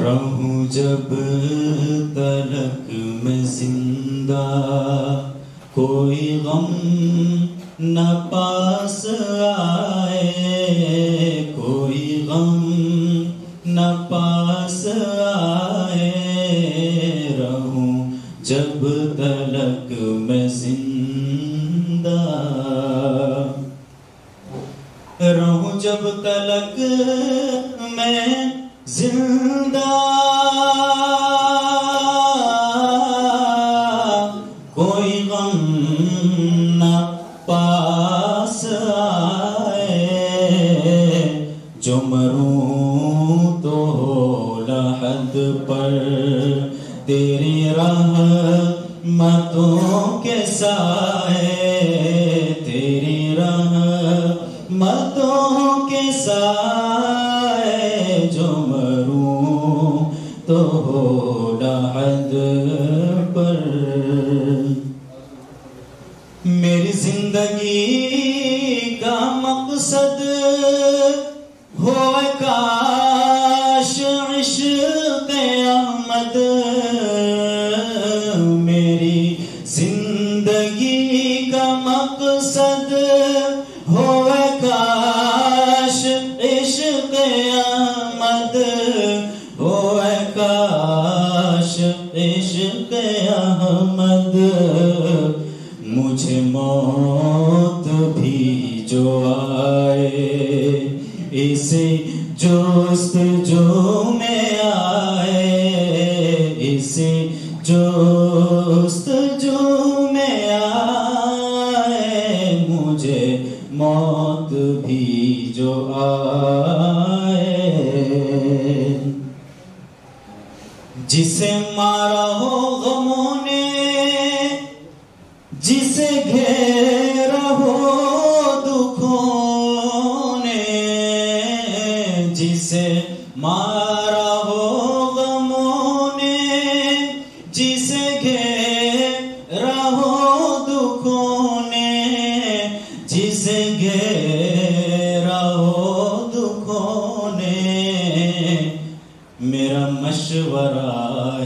رہوں جب تلک میں زندہ، کوئی غم نہ پاس آئے، کوئی غم نہ پاس آئے، رہوں جب تلک میں زندہ، رہوں جب تلک میں زندہ، کوئی غم نہ پاس آئے، جو مروں تو ہو لحد پر تیری رحمتوں کے سائے، تیری رحمتوں کے سائے، جو مروں تو ہو لحد پر، میری زندگی کا مقصد ہو کاش عشق احمد، میری زندگی کا مقصد ہو کاش عشق احمد، ہو کاش عشق احمد، مجھے موت بھی جو آئے اسی جستجو میں آئے، اسی جستجو میں آئے، مجھے موت بھی جو آئے، جسے مارا ہو غموں نے، جسے گھیرا ہو دکھوں نے، جسے مارا ہو غموں نے، جسے گھیرا ہو دکھوں نے، جسے گھیرا ہو دکھوں نے، میرا مشورہ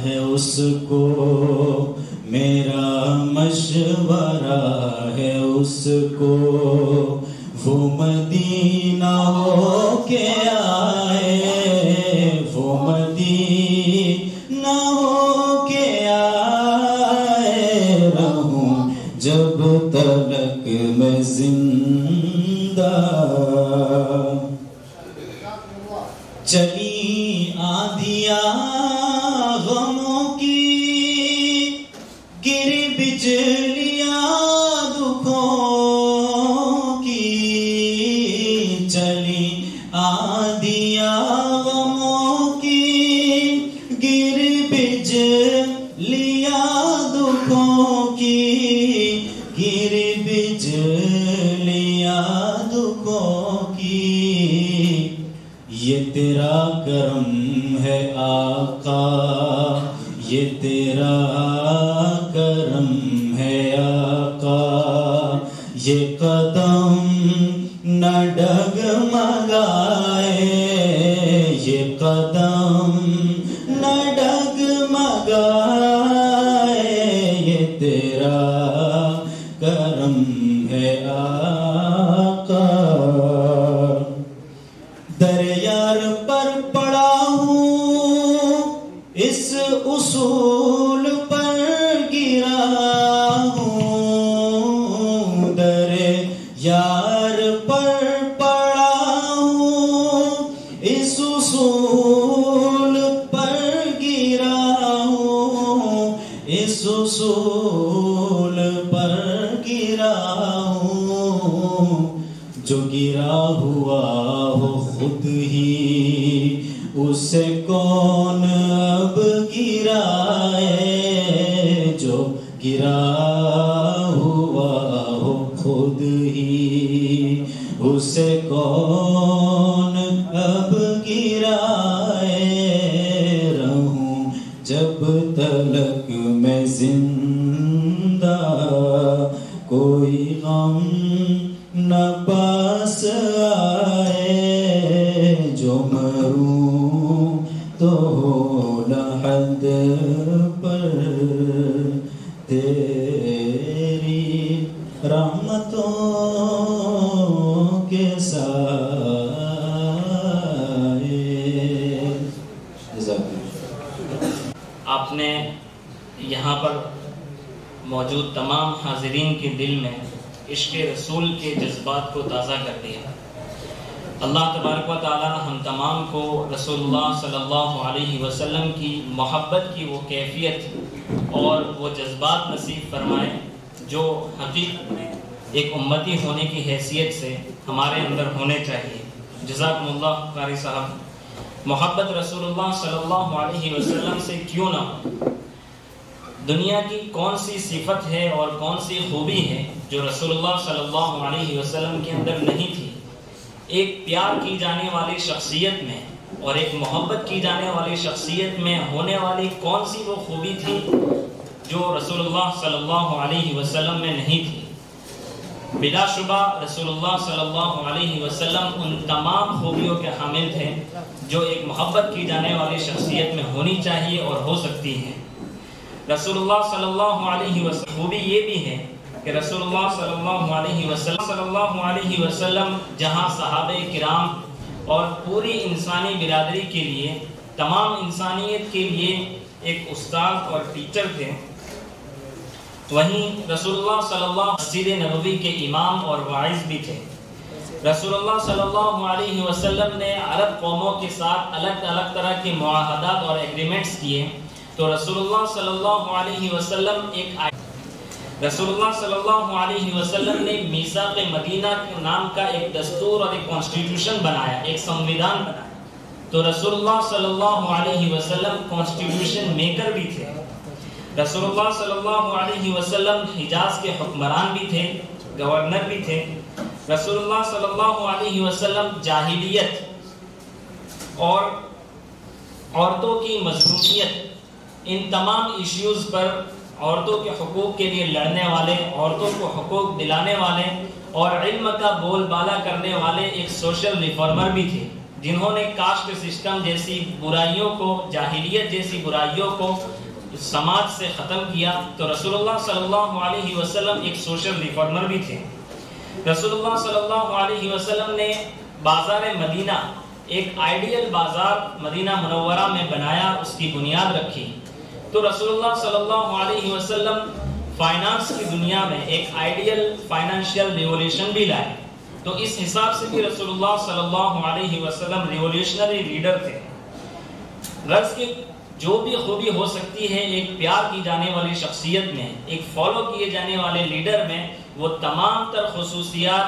ہے اس کو، میرا مشورہ ہے اس کو، وہ مدینہ ہو کے آئے، وہ مدینہ ہو کے آئے، رہوں جب تلک میں زندہ، چلی آندھیاں غموں کی، گری بجلیاں دکھوں کی، چلی آندھیاں غموں کی، گری بجلیاں دکھوں کی، گری بجلیاں دکھوں کی، یہ تیرا کرم ہے آقا، یہ تیرا کرم ہے آقا، یہ قدم نہ ڈگمگائے، یہ قدم نہ ڈگمگائے، یہ تیرا کرم ہے آقا، در یار پر پڑا ہوں، اس اصول پر گرا ہوں، در یار پر پڑا ہوں، اس اصول پر گرا ہوں، اس اصول پر گرا ہوں، جو گرا ہوا ہو خود ہی اسے کون اب گرائے، جو گرا ہوا ہو خود ہی اسے کون اب گرائے، رہوں جب تلک میں زندہ، کوئی غم نہ پاس آئے، جو مروں تو مولا حد پر تیری رحمتوں کے سائے. آپ نے یہاں پر موجود تمام حاضرین کے دل میں عشق رسول کے جذبات کو تازہ کر دیا. اللہ تبارک و تعالی ہم تمام کو رسول اللہ صلی اللہ علیہ وسلم کی محبت کی وہ کیفیت اور وہ جذبات نصیب فرمائے جو حقیقت میں ایک امتی ہونے کی حیثیت سے ہمارے اندر ہونے چاہیے. جزاکم اللہ قاری صاحب. محبت رسول اللہ صلی اللہ علیہ وسلم سے کیوں نہ ہو؟ دنیا کی کون سی صفت ہے اور کون سی خوبی ہے جو رسول اللہ صلی اللہ علیہ وسلم کے اندر نہیں تھی؟ ایک پیار کی جانے والی شخصیت میں اور ایک محبت کی جانے والی شخصیت میں ہونے والی کون سی وہ خوبی تھی جو رسول اللہ صلی اللہ علیہ وسلم میں نہیں تھی؟ بلا شبہ رسول اللہ صلی اللہ علیہ وسلم ان تمام خوبیوں کے حامل تھے جو ایک محبت کی جانے والی شخصیت میں ہونی چاہیے اور ہو سکتی ہے. رسول اللہ صلی اللہ علیہ وسلم خوبی یہ بھی ہے کہ رسول اللہ صلی اللہ علیہ وسلم جہاں صحابہ کرام اور پوری انسانی برادری کے لیے تمام انسانیت کے لیے ایک استاد اور ٹیچر تھے، وہیں رسول اللہ صلی اللہ مسجد نبوی کے امام اور واعظ بھی تھے. رسول اللہ صلی اللہ علیہ وسلم نے عرب قوموں کے ساتھ الگ الگ طرح کے معاہدات اور ایگریمنٹس کیے تو رسول اللہ صلی اللہ علیہ وسلم نے میثاق مدینہ کے نام کا ایک دستور اور ایک کانسٹیٹیوشن بنایا، ایک سنویدھان بنایا. تو رسول اللہ صلی اللہ علیہ وسلم کانسٹیٹیوشن میکر بھی تھے. رسول اللہ صلی اللہ علیہ وسلم حجاز کے حکمران بھی تھے، گورنر بھی تھے. رسول اللہ صلی اللہ علیہ وسلم جاہلیت اور عورتوں کی مظلومیت، ان تمام ایشوز پر عورتوں کے حقوق کے لیے لڑنے والے، عورتوں کو حقوق دلانے والے اور علم کا بول بالا کرنے والے ایک سوشل ریفارمر بھی تھے، جنہوں نے کاسٹ سسٹم جیسی برائیوں کو، جاہلیت جیسی برائیوں کو سماج سے ختم کیا. تو رسول اللہ صلی اللہ علیہ وسلم ایک سوشل ریفارمر بھی تھے. رسول اللہ صلی اللہ علیہ وسلم نے بازار مدینہ، ایک آئیڈیل بازار مدینہ منورہ میں بنایا، اس کی بنیاد رکھی. تو رسول اللہ صلی اللہ علیہ وسلم فائنانس کی دنیا میں ایک آئیڈیل فائنانشیل ریولیوشن بھی لائے. تو اس حساب سے بھی رسول اللہ صلی اللہ علیہ وسلم ریولیوشنری لیڈر تھے. غرض کہ جو بھی خوبی ہو سکتی ہے ایک پیار کی جانے والی شخصیت میں، ایک فالو کیے جانے والے لیڈر میں، وہ تمام تر خصوصیات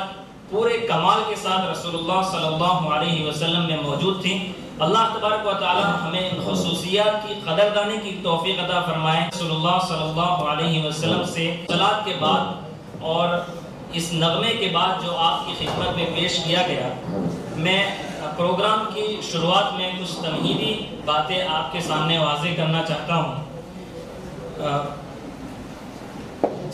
پورے کمال کے ساتھ رسول اللہ صلی اللہ علیہ وسلم میں موجود تھیں. اللہ تبارک و تعالی ہمیں ان خصوصیات کی قدردانی کی توفیق عطا فرمائے. رسول اللہ صلی اللہ علیہ وسلم سے صلوات کے بعد اور اس نغمے کے بعد جو آپ کی خدمت میں پیش کیا گیا، میں پروگرام کی شروعات میں کچھ تمہیدی باتیں آپ کے سامنے واضح کرنا چاہتا ہوں.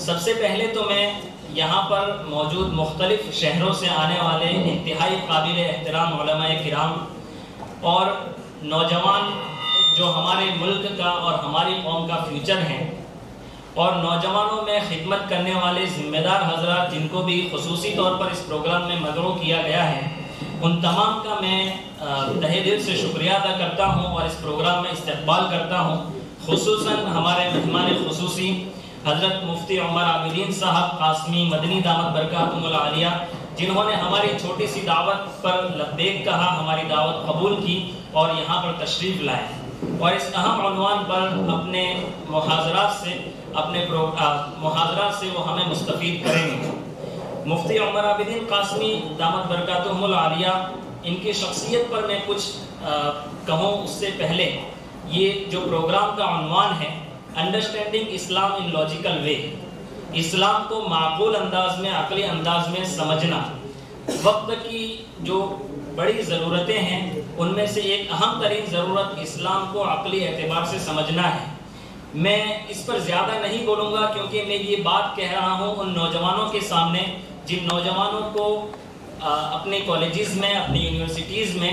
سب سے پہلے تو میں یہاں پر موجود مختلف شہروں سے آنے والے انتہائی قابل احترام علماء کرام اور نوجوان جو ہمارے ملک کا اور ہماری قوم کا فیوچر ہیں، اور نوجوانوں میں خدمت کرنے والے ذمہ دار حضرات جن کو بھی خصوصی طور پر اس پروگرام میں مدعو کیا گیا ہے، ان تمام کا میں تہہ دل سے شکریہ ادا کرتا ہوں اور اس پروگرام میں استقبال کرتا ہوں. خصوصاً ہمارے مہمان خصوصی حضرت مفتی عمر عابدین صاحب قاسمی مدنی دامت برکاتہم العالیہ، جنہوں نے ہماری چھوٹی سی دعوت پر لبیک کہا، ہماری دعوت قبول کی اور یہاں پر تشریف لائے اور اس اہم عنوان پر اپنے محاضرات سے وہ ہمیں مستفید کریں گے. مفتی عمر عابدین قاسمی دامت برکاتہم العالیہ، ان کی شخصیت پر میں کچھ کہوں اس سے پہلے یہ جو پروگرام کا عنوان ہے understanding Islam in logical way, اسلام کو معقول انداز میں، عقلی انداز میں سمجھنا. وقت کی جو بڑی ضرورتیں ہیں ان میں سے ایک اہم ترین ضرورت اسلام کو عقلی اعتبار سے سمجھنا ہے. میں اس پر زیادہ نہیں بولوں گا کیونکہ میں یہ بات کہہ رہا ہوں ان نوجوانوں کے سامنے جن نوجوانوں کو اپنے کالجز میں، اپنی یونیورسٹیز میں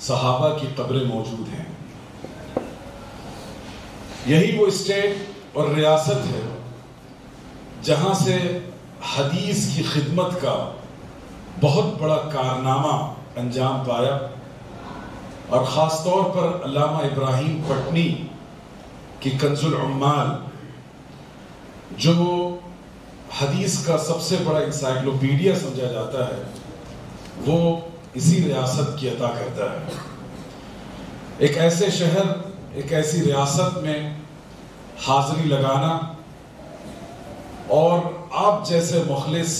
صحابہ کی قبریں موجود ہیں. یہی وہ اسٹیٹ اور ریاست ہے جہاں سے حدیث کی خدمت کا بہت بڑا کارنامہ انجام پایا، اور خاص طور پر علامہ ابراہیم پٹنی کی کنز العمال، جو حدیث کا سب سے بڑا انسائکلوپیڈیا سمجھا جاتا ہے، وہ اسی ریاست کی عطا کرتا ہے. ایک ایسے شہر، ایک ایسی ریاست میں حاضری لگانا اور آپ جیسے مخلص،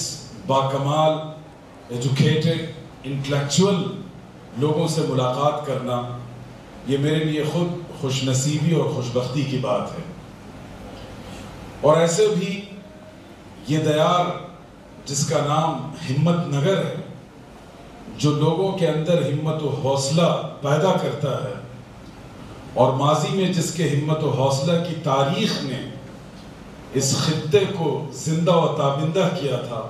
باکمال، ایجوکیٹڈ، انٹلیکچوئل لوگوں سے ملاقات کرنا، یہ میرے لیے خود خوش نصیبی اور خوش بختی کی بات ہے. اور ایسے بھی یہ دیار جس کا نام ہمت نگر ہے، جو لوگوں کے اندر ہمت و حوصلہ پیدا کرتا ہے، اور ماضی میں جس کے ہمت و حوصلہ کی تاریخ نے اس خطے کو زندہ و تابندہ کیا تھا،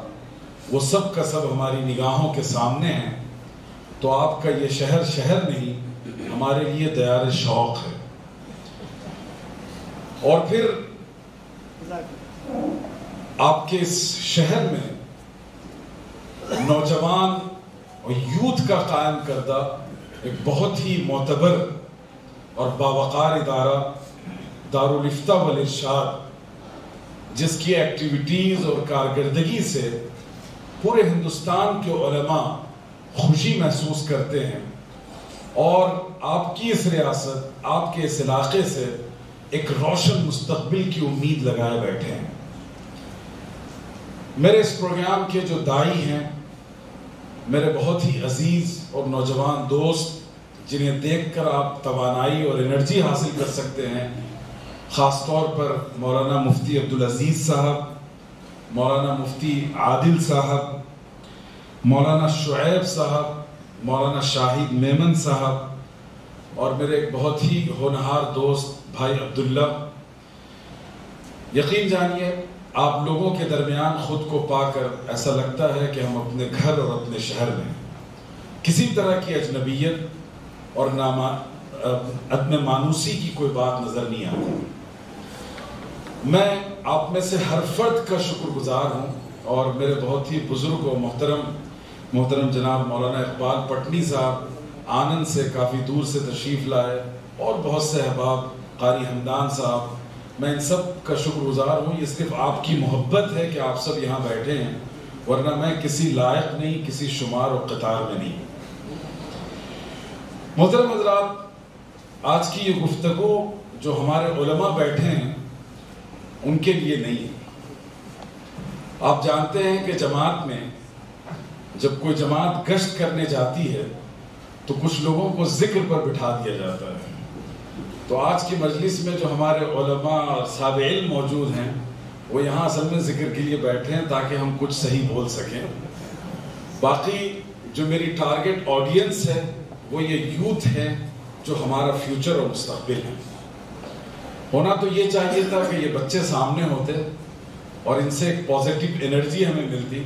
وہ سب کا سب ہماری نگاہوں کے سامنے ہیں. تو آپ کا یہ شہر شہر نہیں، ہمارے لیے دیار شوق ہے. اور پھر آپ کے اس شہر میں نوجوان اور یوتھ کا قائم کردہ ایک بہت ہی معتبر اور باوقار ادارہ دارالفتہ والارشاد، جس کی ایکٹیویٹیز اور کارکردگی سے پورے ہندوستان کے علماء خوشی محسوس کرتے ہیں، اور آپ کی اس ریاست، آپ کے اس علاقے سے ایک روشن مستقبل کی امید لگائے بیٹھے ہیں. میرے اس پروگرام کے جو داعی ہیں، میرے بہت ہی عزیز اور نوجوان دوست، جنہیں دیکھ کر آپ توانائی اور انرجی حاصل کر سکتے ہیں، خاص طور پر مولانا مفتی عبدالعزیز صاحب، مولانا مفتی عادل صاحب، مولانا شعیب صاحب، مولانا شاہد میمن صاحب، اور میرے ایک بہت ہی ہونہار دوست بھائی عبداللہ. یقین جانیے آپ لوگوں کے درمیان خود کو پا کر ایسا لگتا ہے کہ ہم اپنے گھر اور اپنے شہر میں، کسی طرح کی اجنبیت اور عدم مانوسی کی کوئی بات نظر نہیں آتی. میں آپ میں سے ہر فرد کا شکر گزار ہوں، اور میرے بہت ہی بزرگ و محترم جناب مولانا اقبال پٹنی صاحب آنند سے کافی دور سے تشریف لائے، اور بہت سے احباب، قاری حمدان صاحب، میں ان سب کا شکر گزار ہوں. یہ صرف آپ کی محبت ہے کہ آپ سب یہاں بیٹھے ہیں، ورنہ میں کسی لائق نہیں، کسی شمار اور قطار میں نہیں. محترم حضرات، آج کی یہ گفتگو جو ہمارے علماء بیٹھے ہیں ان کے لیے نہیں ہے. آپ جانتے ہیں کہ جماعت میں جب کوئی جماعت گشت کرنے جاتی ہے تو کچھ لوگوں کو ذکر پر بٹھا دیا جاتا ہے. تو آج کی مجلس میں جو ہمارے علماء اور صاحب علم موجود ہیں، وہ یہاں اصل میں ذکر کے لیے بیٹھے ہیں تاکہ ہم کچھ صحیح بول سکیں. باقی جو میری ٹارگٹ آڈینس ہے وہ یہ یوتھ ہے جو ہمارا فیوچر اور مستقبل ہے. ہونا تو یہ چاہیے تھا کہ یہ بچے سامنے ہوتے اور ان سے ایک پازیٹیو انرجی ہمیں ملتی،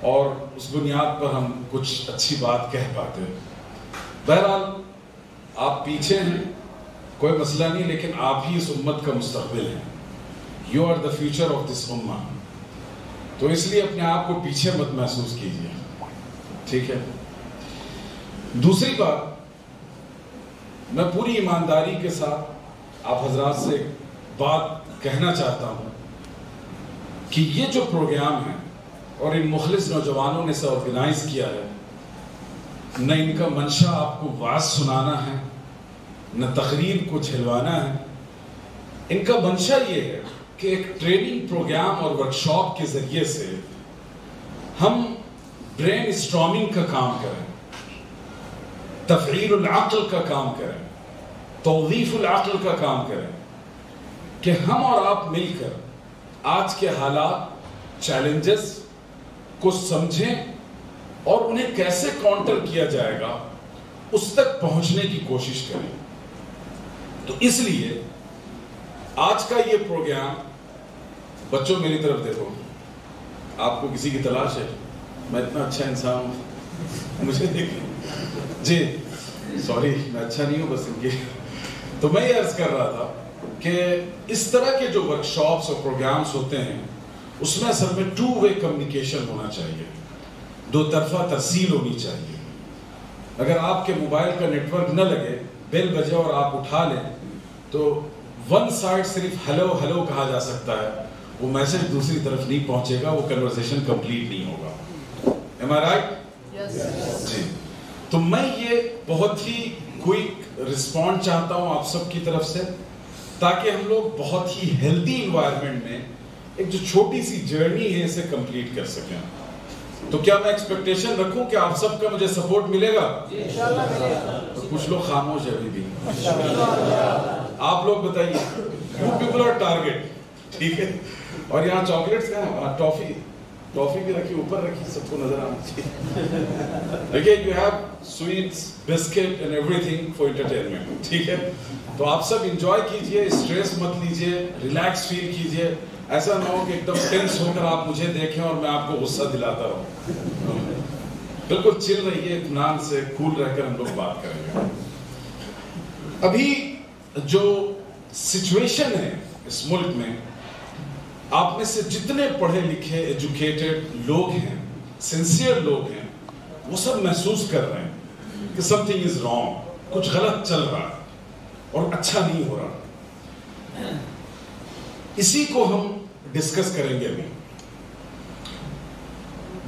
اور اس بنیاد پر ہم کچھ اچھی بات کہہ پاتے. بہرحال آپ پیچھے ہیں، کوئی مسئلہ نہیں، لیکن آپ ہی اس امت کا مستقبل ہیں. You are the future of this امہ. تو اس لیے اپنے آپ کو پیچھے مت محسوس کیجیے، ٹھیک ہے. دوسری بات، میں پوری ایمانداری کے ساتھ آپ حضرات سے بات کہنا چاہتا ہوں کہ یہ جو پروگرام ہے اور ان مخلص نوجوانوں نے اسے آرگنائز کیا ہے، نہ ان کا منشا آپ کو وعظ سنانا ہے، نہ تقریر کو جھلوانا ہے. ان کا منشا یہ ہے کہ ایک ٹریننگ پروگرام اور ورکشاپ کے ذریعے سے ہم برین اسٹارمنگ کا کام کریں، تفعیل العقل کا کام کریں، توظیف العقل کا کام کریں، کہ ہم اور آپ مل کر آج کے حالات، چیلنجز کو سمجھیں اور انہیں کیسے کاؤنٹر کیا جائے گا اس تک پہنچنے کی کوشش کریں. تو اس لیے آج کا یہ پروگرام، بچوں میری طرف دیکھو، آپ کو کسی کی تلاش ہے؟ میں اتنا اچھا انسان ہوں، مجھے دیکھیں جی. سوری میں اچھا نہیں ہوں بس ان کی. تو میں یہ عرض کر رہا تھا کہ اس طرح کے جو ورکشاپس اور پروگرامس ہوتے ہیں اس میں اصل میں 2 وے کمیونیکیشن ہونا چاہیے, 2 طرفہ ترسیل ہونی چاہیے. اگر آپ کے موبائل کا نیٹ ورک نہ لگے, بیل بجے اور آپ اٹھا لیں تو ون سائڈ صرف ہیلو ہیلو کہا جا سکتا ہے, وہ میسج دوسری طرف نہیں پہنچے گا, وہ کنورسیشن کمپلیٹ نہیں ہوگا. Am I right? جی. تو میں یہ بہت ہی کوئک رسپونڈ چاہتا ہوں آپ سب کی طرف سے, تاکہ ہم لوگ بہت ہی ہیلدی انوائرمنٹ میں ایک جو چھوٹی سی جرنی ہے اسے کمپلیٹ کر سکیں. تو کیا میں ایکسپیکٹیشن رکھوں کہ آپ سب کا مجھے سپورٹ ملے گا؟ تو کچھ لوگ خاموش ہے ابھی بھی. آپ لوگ بتائیے, you people are target. ٹھیک ہے. اور یہاں چاکلیٹس کا ہے, ٹافی بھی رکھی, اوپر رکھی, سب کو نظر آنا چاہیے. دیکھیے you have sweets, biscuit and everything for entertainment. ٹھیک ہے. تو آپ سب انجوائے کیجئے, اسٹریس مت لیجئے, ریلیکس فیل کیجئے. ایسا نہ ہو کہ ایک دم ٹینس ہو کر آپ مجھے دیکھیں اور میں آپ کو غصہ دلاتا رہوں. بالکل چل رہیے, اطمینان سے, کول رہ کر ہم لوگ بات کریں گے. ابھی جو سچویشن ہے اس ملک میں, آپ میں سے جتنے پڑھے لکھے ایجوکیٹڈ لوگ ہیں, سنسیئر لوگ ہیں, وہ سب محسوس کر رہے ہیں کہ سم تھنگ از رانگ, کچھ غلط چل رہا ہے اور اچھا نہیں ہو رہا. اسی کو ہم ڈسکس کریں گے ابھی.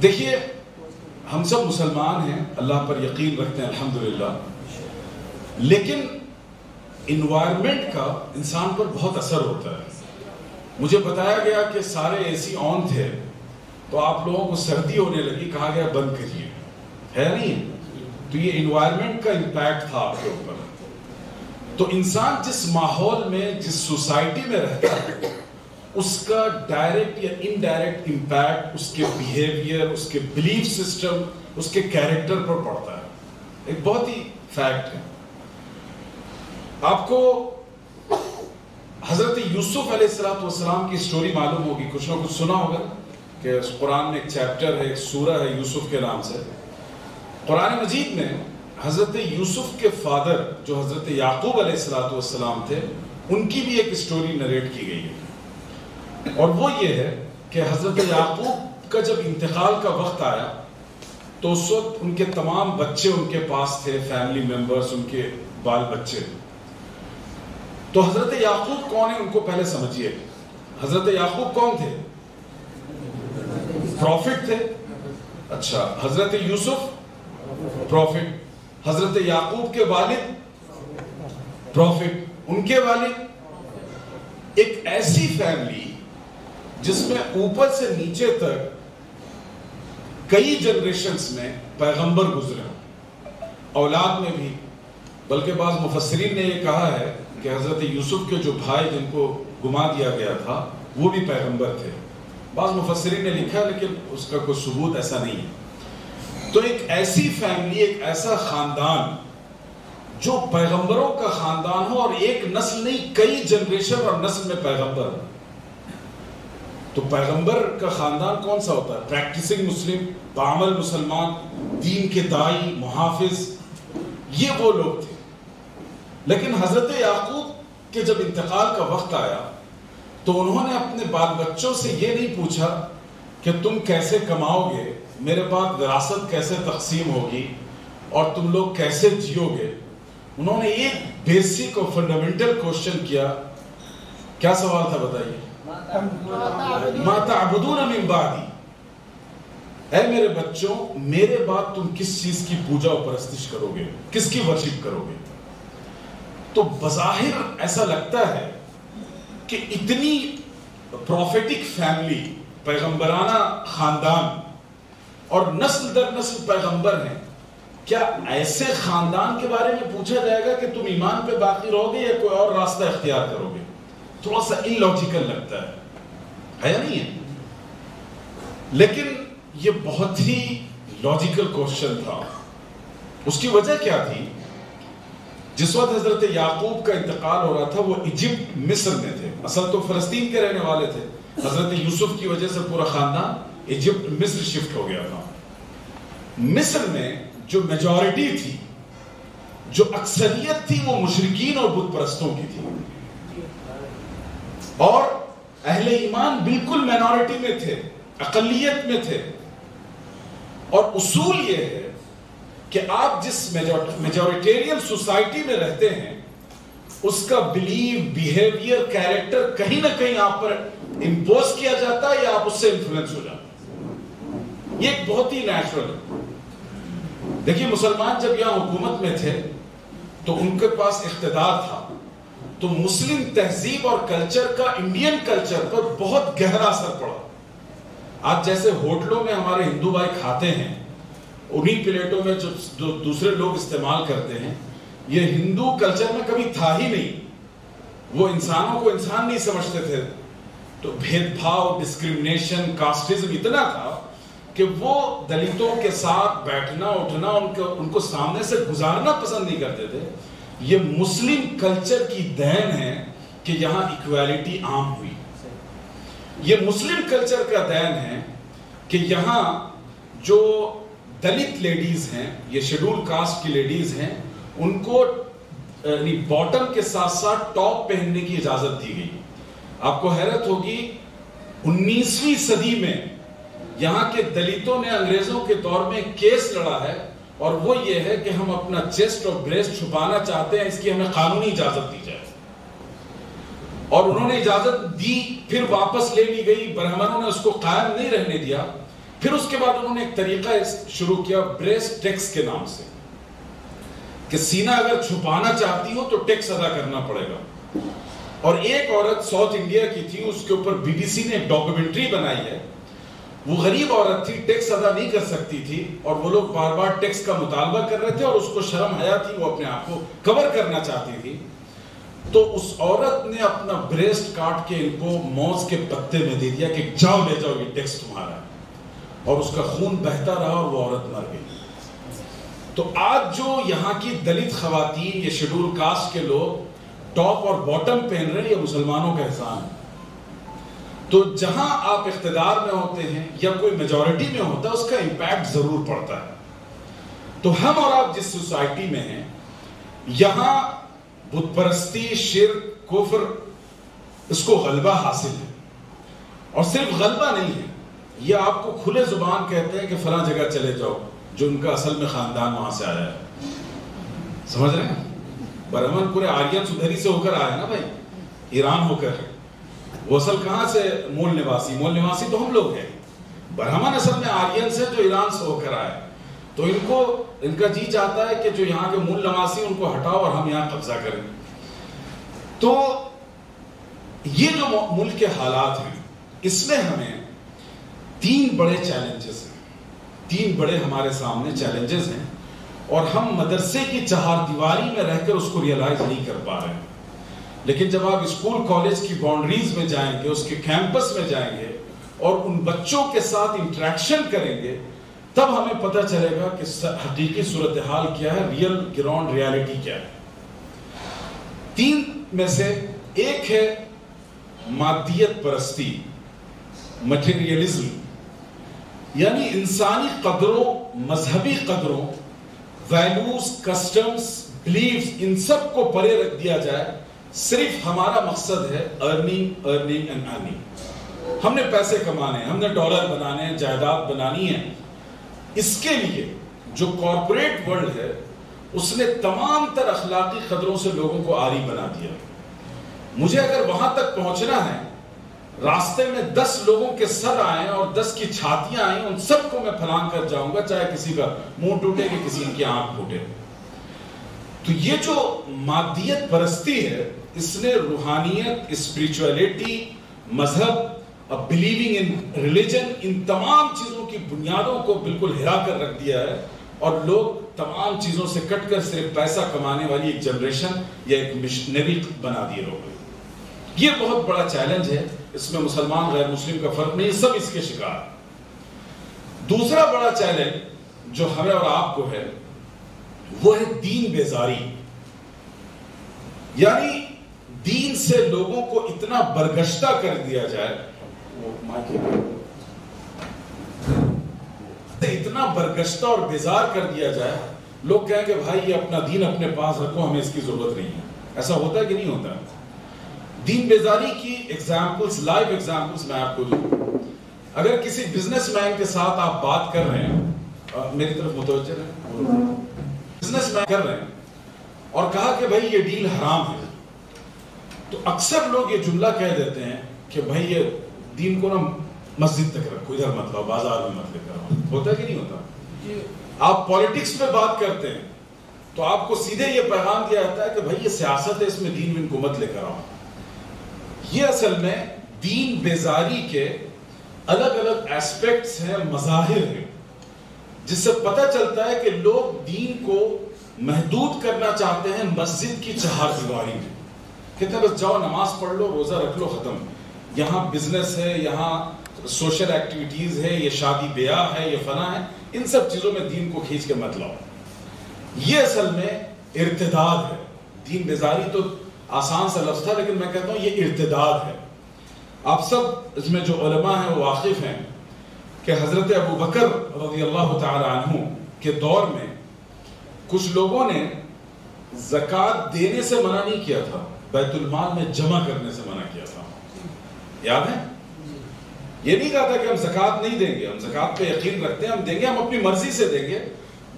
دیکھیے ہم سب مسلمان ہیں, اللہ پر یقین رکھتے ہیں الحمدللہ, لیکن انوائرمنٹ کا انسان پر بہت اثر ہوتا ہے. مجھے بتایا گیا کہ سارے اے سی آن تھے تو آپ لوگوں کو سردی ہونے لگی, کہا گیا بند کریے, ہے نہیں؟ تو یہ انوائرمنٹ کا امپیکٹ تھا آپ کے اوپر. تو انسان جس ماحول میں, جس سوسائٹی میں رہتا ہے, اس کا ڈائریکٹ یا انڈائریکٹ امپیکٹ اس کے بیہیویئر, اس کے بلیف سسٹم, اس کے کیریکٹر پر پڑتا ہے. ایک بہت ہی فیکٹ ہے. آپ کو حضرت یوسف علیہ السلام کی سٹوری معلوم ہوگی, کچھ نہ کچھ سنا ہوگا کہ قرآن میں ایک چیپٹر ہے, ایک سورہ ہے یوسف کے نام سے. قرآن مجید میں حضرت یوسف کے فادر جو حضرت یعقوب علیہ السلام تھے, ان کی بھی ایک سٹوری نریٹ کی گئی ہے. اور وہ یہ ہے کہ حضرت یعقوب کا جب انتقال کا وقت آیا تو اس وقت ان کے تمام بچے ان کے پاس تھے, فیملی ممبرز, ان کے بال بچے. تو حضرت یعقوب کون ہے ان کو پہلے سمجھیے. حضرت یعقوب کون تھے؟ پروفٹ تھے. اچھا, حضرت یوسف پروفٹ, حضرت یعقوب کے والد پروفٹ, ان کے والد. ایک ایسی فیملی جس میں اوپر سے نیچے تک کئی جنریشنز میں پیغمبر گزرے, اولاد میں بھی. بلکہ بعض مفسرین نے یہ کہا ہے کہ حضرت یوسف کے جو بھائی جن کو گما دیا گیا تھا وہ بھی پیغمبر تھے. بعض مفسرین نے لکھا لیکن اس کا کوئی ثبوت ایسا نہیں ہے. تو ایک ایسی فیملی, ایک ایسا خاندان جو پیغمبروں کا خاندان ہو, اور ایک نسل نہیں کئی جنریشن اور نسل میں پیغمبر ہو. تو پیغمبر کا خاندان کون سا ہوتا ہے؟ پریکٹسنگ مسلم, بعمل مسلمان, دین کے دائی, محافظ, یہ وہ لوگ تھے. لیکن حضرت یعقوب کے جب انتقال کا وقت آیا تو انہوں نے اپنے بال بچوں سے یہ نہیں پوچھا کہ تم کیسے کماؤ گے, میرے بعد وراثت کیسے تقسیم ہوگی, اور تم لوگ کیسے جیو گے. انہوں نے ایک بیسک اور فنڈامنٹل کوشچن کیا. کیا سوال تھا بتائیے؟ ما تعبدون من بعدی, اے میرے بچوں میرے بعد تم کس چیز کی پوجا و پرستش کرو گے, کس کی ورشپ کرو گے. تو بظاہر ایسا لگتا ہے کہ اتنی پروفیٹک فیملی, پیغمبرانہ خاندان, اور نسل در نسل پیغمبر ہیں, کیا ایسے خاندان کے بارے میں پوچھا جائے گا کہ تم ایمان پہ باقی رہو گے یا کوئی اور راستہ اختیار کرو گے؟ تھوڑا سا ان لاجیکل لگتا ہے یا نہیں ہے؟ لیکن یہ بہت ہی لاجیکل کوشچن تھا. اس کی وجہ کیا تھی؟ جس وقت حضرت یعقوب کا انتقال ہو رہا تھا وہ ایجپٹ, مصر میں تھے. اصل تو فلسطین کے رہنے والے تھے. حضرت یوسف کی وجہ سے پورا خاندان ایجپٹ, مصر شفٹ ہو گیا تھا. مصر میں جو میجورٹی تھی جو اکثریت تھی وہ مشرکین اور بت پرستوں کی تھی، اور اہل ایمان بالکل مینورٹی میں تھے، اقلیت میں تھے. اور اصول یہ ہے کہ آپ جس میجورٹیرین سوسائٹی میں رہتے ہیں اس کا بلیف، بیہیویئر، کیریکٹر کہیں نہ کہیں آپ پر امپوز کیا جاتا ہے یا آپ اس سے انفلوئنس ہو جاتے ہیں. یہ ایک بہت ہی نیچرل ہے. دیکھیے مسلمان جب یہاں حکومت میں تھے تو ان کے پاس اقتدار تھا، تو مسلم تہذیب اور کلچر کا انڈین کلچر پر بہت گہرا اثر پڑا. آج جیسے ہوٹلوں میں ہمارے ہندو بھائی کھاتے ہیں، انہی پلیٹوں میں جو دوسرے لوگ استعمال کرتے ہیں، یہ ہندو کلچر میں کبھی تھا ہی نہیں. وہ انسانوں کو انسان نہیں سمجھتے تھے، تو بھید بھاؤ، ڈسکریمنیشن، کاسٹزم اتنا تھا کہ وہ دلتوں کے ساتھ بیٹھنا اٹھنا ان کو سامنے سے گزارنا پسند نہیں کرتے تھے. یہ مسلم کلچر کی دین ہے کہ یہاں ایکویلٹی عام ہوئی. یہ مسلم کلچر کا دین ہے کہ یہاں جو دلت لیڈیز ہیں، یہ شیڈول کاسٹ کی لیڈیز ہیں، ان کو باٹم کے ساتھ ساتھ ٹاپ پہننے کی اجازت دی گئی. آپ کو حیرت ہوگی 19ویں صدی میں یہاں کے دلتوں نے انگریزوں کے دور میں کیس لڑا ہے، اور وہ یہ ہے کہ ہم اپنا چیسٹ اور بریسٹ چھپانا چاہتے ہیں، اس کی ہمیں قانونی اجازت دی جائے. اور انہوں نے اجازت دی، پھر واپس لے لی گئی. برہمنوں نے اس کو قائم نہیں رہنے دیا. پھر اس کے بعد انہوں نے ایک طریقہ شروع کیا بریسٹ ٹیکس کے نام سے، کہ سینہ اگر چھپانا چاہتی ہو تو ٹیکس ادا کرنا پڑے گا. اور ایک عورت ساؤتھ انڈیا کی تھی، اس کے اوپر بی بی سی نے ایک ڈاکومنٹری بنائی ہے. وہ غریب عورت تھی، ٹیکس ادا نہیں کر سکتی تھی، اور وہ لوگ بار بار ٹیکس کا مطالبہ کر رہے تھے، اور اس کو شرم حیا تھی، وہ اپنے آپ کو کور کرنا چاہتی تھی. تو اس عورت نے اپنا بریسٹ کاٹ کے ان کو موز کے پتے میں دے دیا کہ جاؤ لے جاؤ، یہ ٹیکس تمہارا ہے. اور اس کا خون بہتا رہا اور وہ عورت مر گئی. تو آج جو یہاں کی دلت خواتین، یہ شیڈول کاسٹ کے لوگ ٹاپ اور باٹم پہن رہے ہیں، یہ مسلمانوں کا احسان ہے. تو جہاں آپ اقتدار میں ہوتے ہیں یا کوئی میجورٹی میں ہوتا ہے، اس کا امپیکٹ ضرور پڑتا ہے. تو ہم اور آپ جس سوسائٹی میں ہیں، یہاں بت پرستی، شرک، کفر، اس کو غلبہ حاصل ہے. اور صرف غلبہ نہیں ہے، یہ آپ کو کھلے زبان کہتے ہیں کہ فلاں جگہ چلے جاؤ، جو ان کا اصل میں خاندان وہاں سے آیا ہے. سمجھ رہے ہیں؟ برہمن پورے آرین ادھری سے ہو کر آئے نا بھائی، ایران ہو کر. وہ اصل کہاں سے؟ مول نواسی تو ہم لوگ ہیں. برہمن اصل میں آرین سے جو ایران سے ہو کر آئے. تو ان کا جی چاہتا ہے کہ جو یہاں کے مول نواسی ان کو ہٹاؤ اور ہم یہاں قبضہ کریں. تو یہ جو ملک کے حالات ہیں، اس میں ہمیں 3 بڑے چیلنجز ہیں، 3 بڑے ہمارے سامنے چیلنجز ہیں، اور ہم مدرسے کی چہار دیواری میں رہ کر اس کو ریئلائز نہیں کر پا رہے ہیں. لیکن جب آپ اسکول کالج کی باؤنڈریز میں جائیں گے، اس کے کیمپس میں جائیں گے اور ان بچوں کے ساتھ انٹریکشن کریں گے، تب ہمیں پتہ چلے گا کہ حقیقی صورتحال کیا ہے، ریئل گراؤنڈ ریالٹی کیا ہے. 3 میں سے ایک ہے مادیت پرستی، مٹیریلزم، یعنی انسانی قدروں، مذہبی قدروں، ویلیوز، کسٹمز، بلیفز، ان سب کو پرے رکھ دیا جائے. صرف ہمارا مقصد ہے ارننگ اینڈ ارننگ. ہم نے پیسے کمانے ہیں، ہم نے ڈالر بنانے ہیں، جائیداد بنانی ہے. اس کے لیے جو کارپوریٹ ورلڈ ہے، اس نے تمام تر اخلاقی قدروں سے لوگوں کو عاری بنا دیا. مجھے اگر وہاں تک پہنچنا ہے، راستے میں 10 لوگوں کے سر آئیں اور 10 کی چھاتیاں آئیں، ان سب کو میں پھلان کر جاؤں گا، چاہے کسی کا منہ ٹوٹے کہ کسی کی آنکھ پھوٹے. تو یہ جو مادیت پرستی ہے، اس نے روحانیت، اسپریچولیٹی، مذہب، بلیونگ ان ریلیجن، ان تمام چیزوں کی بنیادوں کو بالکل ہرا کر رکھ دیا ہے. اور لوگ تمام چیزوں سے کٹ کر صرف پیسہ کمانے والی ایک جنریشن یا ایک مشنری بنا دیے لوگ. یہ بہت بڑا چیلنج ہے. اس میں مسلمان غیر مسلم کا فرق نہیں، سب اس کے شکار. دوسرا بڑا چیلنج جو ہمیں اور آپ کو ہے، وہ ہے دین بیزاری. یعنی دین سے لوگوں کو اتنا برگشتہ کر دیا جائے، اتنا برگشتہ اور بیزار کر دیا جائے لوگ کہیں کہ بھائی یہ اپنا دین اپنے پاس رکھو، ہمیں اس کی ضرورت نہیں ہے. ایسا ہوتا ہے کہ نہیں ہوتا؟ دین بیزاری کی ایگزامپلس، لائیو ایگزامپلس میں آپ کو دوں. اگر کسی بزنس مین کے ساتھ آپ بات کر رہے ہیں، میری طرف متوجہ رہیں، بزنس مین کر رہے ہیں اور کہا کہ بھائی یہ ڈیل حرام ہے، تو اکثر لوگ یہ جملہ کہہ دیتے ہیں کہ بھائی یہ دین کو نا مسجد تک رکھو، ادھر مت لاؤ، بازار میں مت لے کر آؤ. ہوتا ہے کہ نہیں ہوتا؟ آپ پالیٹکس پہ بات کرتے ہیں تو آپ کو سیدھے یہ پیغام دیا جاتا ہے کہ بھائی یہ سیاست ہے، اس میں دین کو مت لے کر آؤ. یہ اصل میں دین بیزاری کے الگ الگ ایسپیکٹس ہیں، مظاہر ہیں، جس سے پتہ چلتا ہے کہ لوگ دین کو محدود کرنا چاہتے ہیں مسجد کی چہار دیواری میں. کہتے ہیں بس جاؤ نماز پڑھ لو، روزہ رکھ لو، ختم. یہاں بزنس ہے، یہاں سوشل ایکٹیویٹیز ہے، یہ شادی بیاہ ہے، یہ فنا ہے، ان سب چیزوں میں دین کو کھینچ کے مت لاؤ. یہ اصل میں ارتداد ہے. دین بیزاری تو آسان سا لفظ تھا، لیکن میں کہتا ہوں یہ ارتداد ہے. آپ سب اس میں جو علماء ہیں وہ واقف ہیں کہ حضرت ابو بکر رضی اللہ تعالی عنہ کے دور میں کچھ لوگوں نے زکوٰۃ دینے سے منع نہیں کیا تھا، بیت المال میں جمع کرنے سے منع کیا تھا. یاد ہے؟ یہ نہیں کہا تھا کہ ہم زکوٰۃ نہیں دیں گے، ہم زکوٰۃ پہ یقین رکھتے ہیں، ہم دیں گے، ہم اپنی مرضی سے دیں گے.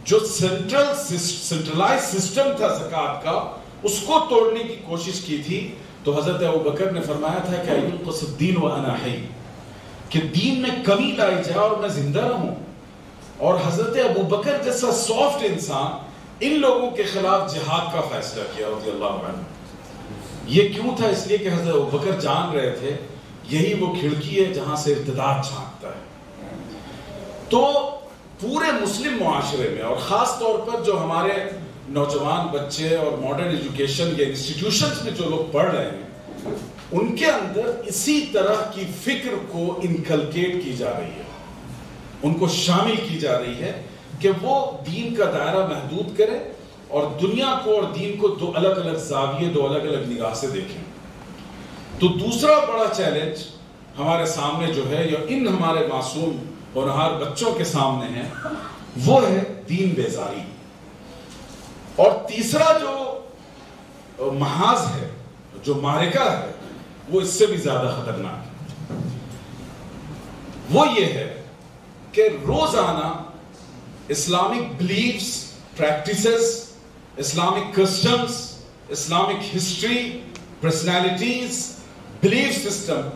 جو سینٹرلائز سسٹم تھا زکوٰۃ کا، اس کو توڑنے کی کوشش کی تھی. تو حضرت ابو بکر نے فرمایا تھا کہ یُنقص الدین وَأَنَا حَيٌّ، کہ دین میں کمی لائی جائے اور میں زندہ رہوں. اور حضرت ابو بکر جیسا سافٹ انسان ان لوگوں کے خلاف جہاد کا فیصلہ کیا رضی اللہ عنہ. یہ کیوں تھا؟ اس لیے کہ حضرت ابو بکر جان رہے تھے یہی وہ کھڑکی ہے جہاں سے ارتداد جھانکتا ہے. تو پورے مسلم معاشرے میں اور خاص طور پر جو ہمارے نوجوان بچے اور ماڈرن ایجوکیشن یا انسٹیٹیوشنز میں جو لوگ پڑھ رہے ہیں، ان کے اندر اسی طرح کی فکر کو انکلکیٹ کی جا رہی ہے، ان کو شامل کی جا رہی ہے کہ وہ دین کا دائرہ محدود کرے اور دنیا کو اور دین کو دو الگ الگ زاویے، دو الگ الگ نگاہ سے دیکھیں. تو دوسرا بڑا چیلنج ہمارے سامنے جو ہے، یا ان ہمارے معصوم ہونہار بچوں کے سامنے ہے، وہ ہے دین بیزاری. اور تیسرا جو محاذ ہے، جو معرکہ ہے، وہ اس سے بھی زیادہ خطرناک ہے. وہ یہ ہے کہ روزانہ Islamic beliefs, practices, Islamic customs, Islamic history, personalities, belief system,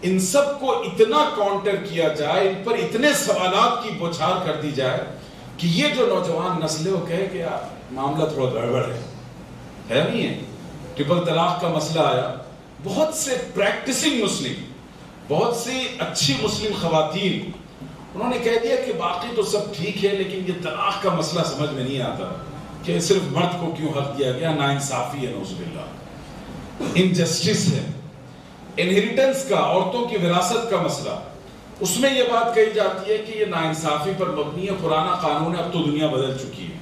ان سب کو اتنا کاؤنٹر کیا جائے، ان پر اتنے سوالات کی بوچھار کر دی جائے کہ یہ جو نوجوان نسل ہے وہ کہے کہ یار معاملہ تھوڑا گڑبڑ ہے نہیں ہے. ٹرپل طلاق کا مسئلہ آیا، بہت سے پریکٹسنگ مسلم، بہت سی اچھی مسلم خواتین، انہوں نے کہہ دیا کہ باقی تو سب ٹھیک ہے لیکن یہ طلاق کا مسئلہ سمجھ میں نہیں آتا کہ صرف مرد کو کیوں حق دیا گیا. ناانصافی ہے، نعوذ باللہ، انجسٹس ہے. انہیریٹنس کا، عورتوں کی وراثت کا مسئلہ، اس میں یہ بات کہی جاتی ہے کہ یہ ناانصافی پر مبنی ہے، پرانا قانون ہے، اب تو دنیا بدل چکی ہے.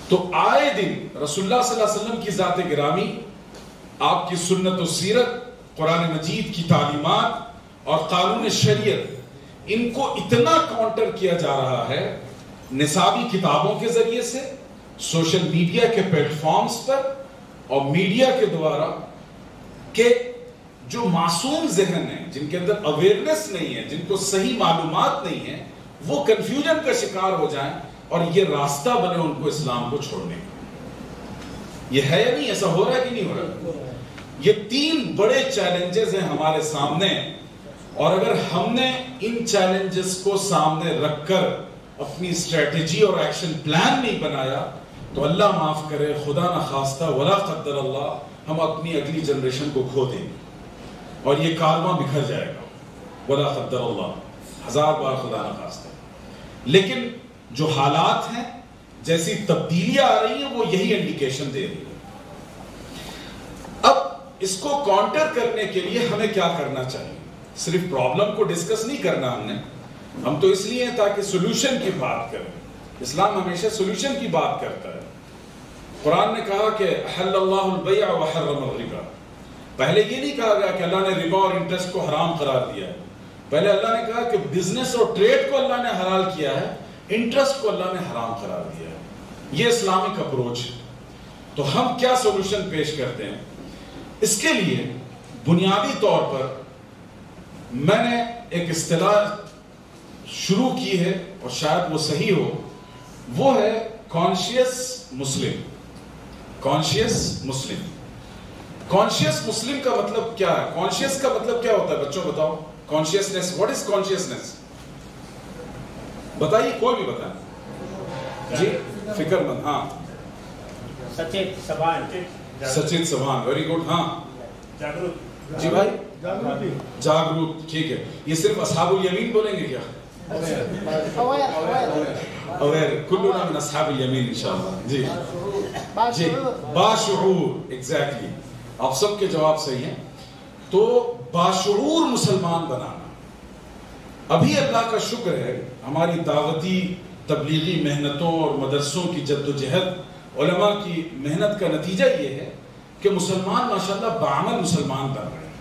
تو آئے دن رسول اللہ صلی اللہ علیہ وسلم کی ذات گرامی، آپ کی سنت و سیرت، قرآن مجید کی تعلیمات اور قانون شریعت، ان کو اتنا کاؤنٹر کیا جا رہا ہے نصابی کتابوں کے ذریعے سے، سوشل میڈیا کے پلیٹ فارمز پر اور میڈیا کے دوارا، کہ جو معصوم ذہن ہیں، جن کے اندر اویئرنس نہیں ہے، جن کو صحیح معلومات نہیں ہے، وہ کنفیوژن کا شکار ہو جائیں اور یہ راستہ بنے ان کو اسلام کو چھوڑنے کا. یہ ہے یا نہیں؟ ایسا ہو رہا ہے کہ نہیں ہو رہا؟ یہ تین بڑے چیلنجز ہیں ہمارے سامنے، اور اگر ہم نے ان چیلنجز کو سامنے رکھ کر اپنی اسٹریٹجی اور ایکشن پلان نہیں بنایا تو اللہ معاف کرے، خدا نخواستہ ولا قدر اللہ، ہم اپنی اگلی جنریشن کو کھو دیں گے اور یہ کارواں بکھر جائے گا، ولا قدر اللہ، 1000 بار خدا نخواستہ. لیکن جو حالات ہیں، جیسی تبدیلیاں آ رہی ہیں، وہ یہی انڈیکیشن دے رہی ہے. اب اس کو کاؤنٹر کرنے کے لیے ہمیں کیا کرنا چاہیے؟ صرف پرابلم کو ڈسکس نہیں کرنا ہم تو اس لیے ہیں تاکہ سولوشن کی بات کریں. اسلام ہمیشہ سولوشن کی بات کرتا ہے. قرآن نے کہا کہ حل اللہ البیع وحرم الربا. پہلے یہ نہیں کہا گیا کہ اللہ نے ربا اور انٹرسٹ کو حرام قرار دیا ہے. پہلے اللہ نے کہا کہ بزنس اور ٹریڈ کو اللہ نے حلال کیا ہے، انٹرسٹ کو اللہ نے حرام قرار دیا ہے. یہ اسلامک اپروچ ہے. تو ہم کیا سولوشن پیش کرتے ہیں؟ اس کے لیے بنیادی طور پر میں نے ایک اصطلاح شروع کی ہے اور شاید وہ صحیح ہو، وہ ہے کانشیس مسلم. کانشیس مسلم. کانشیس مسلم کا مطلب کیا ہے؟ کانشیس کا مطلب کیا ہوتا ہے بچوں بتاؤ؟ Consciousness, what is consciousness? بتائیے، کوئی بھی بتائیں. جی فکر مند. ہاں سچیت سبان. سچیت سبان، ویری گڈ. ہاں جاگروک. جی بھائی جاگروک، ٹھیک ہے. یہ صرف اصحاب الیمین بولیں گے کیا؟ اویر، کلنا من اصحاب الیمین انشاءاللہ. جی جی باشعور، ایگزیکٹلی آپ سب کے جواب صحیح ہیں. تو باشعور مسلمان بنانا. ابھی اللہ کا شکر ہے ہماری دعوتی تبلیغی محنتوں اور مدرسوں کی جد و جہد، علماء کی محنت کا نتیجہ یہ ہے کہ مسلمان ماشاءاللہ بعمل مسلمان بن رہے ہیں.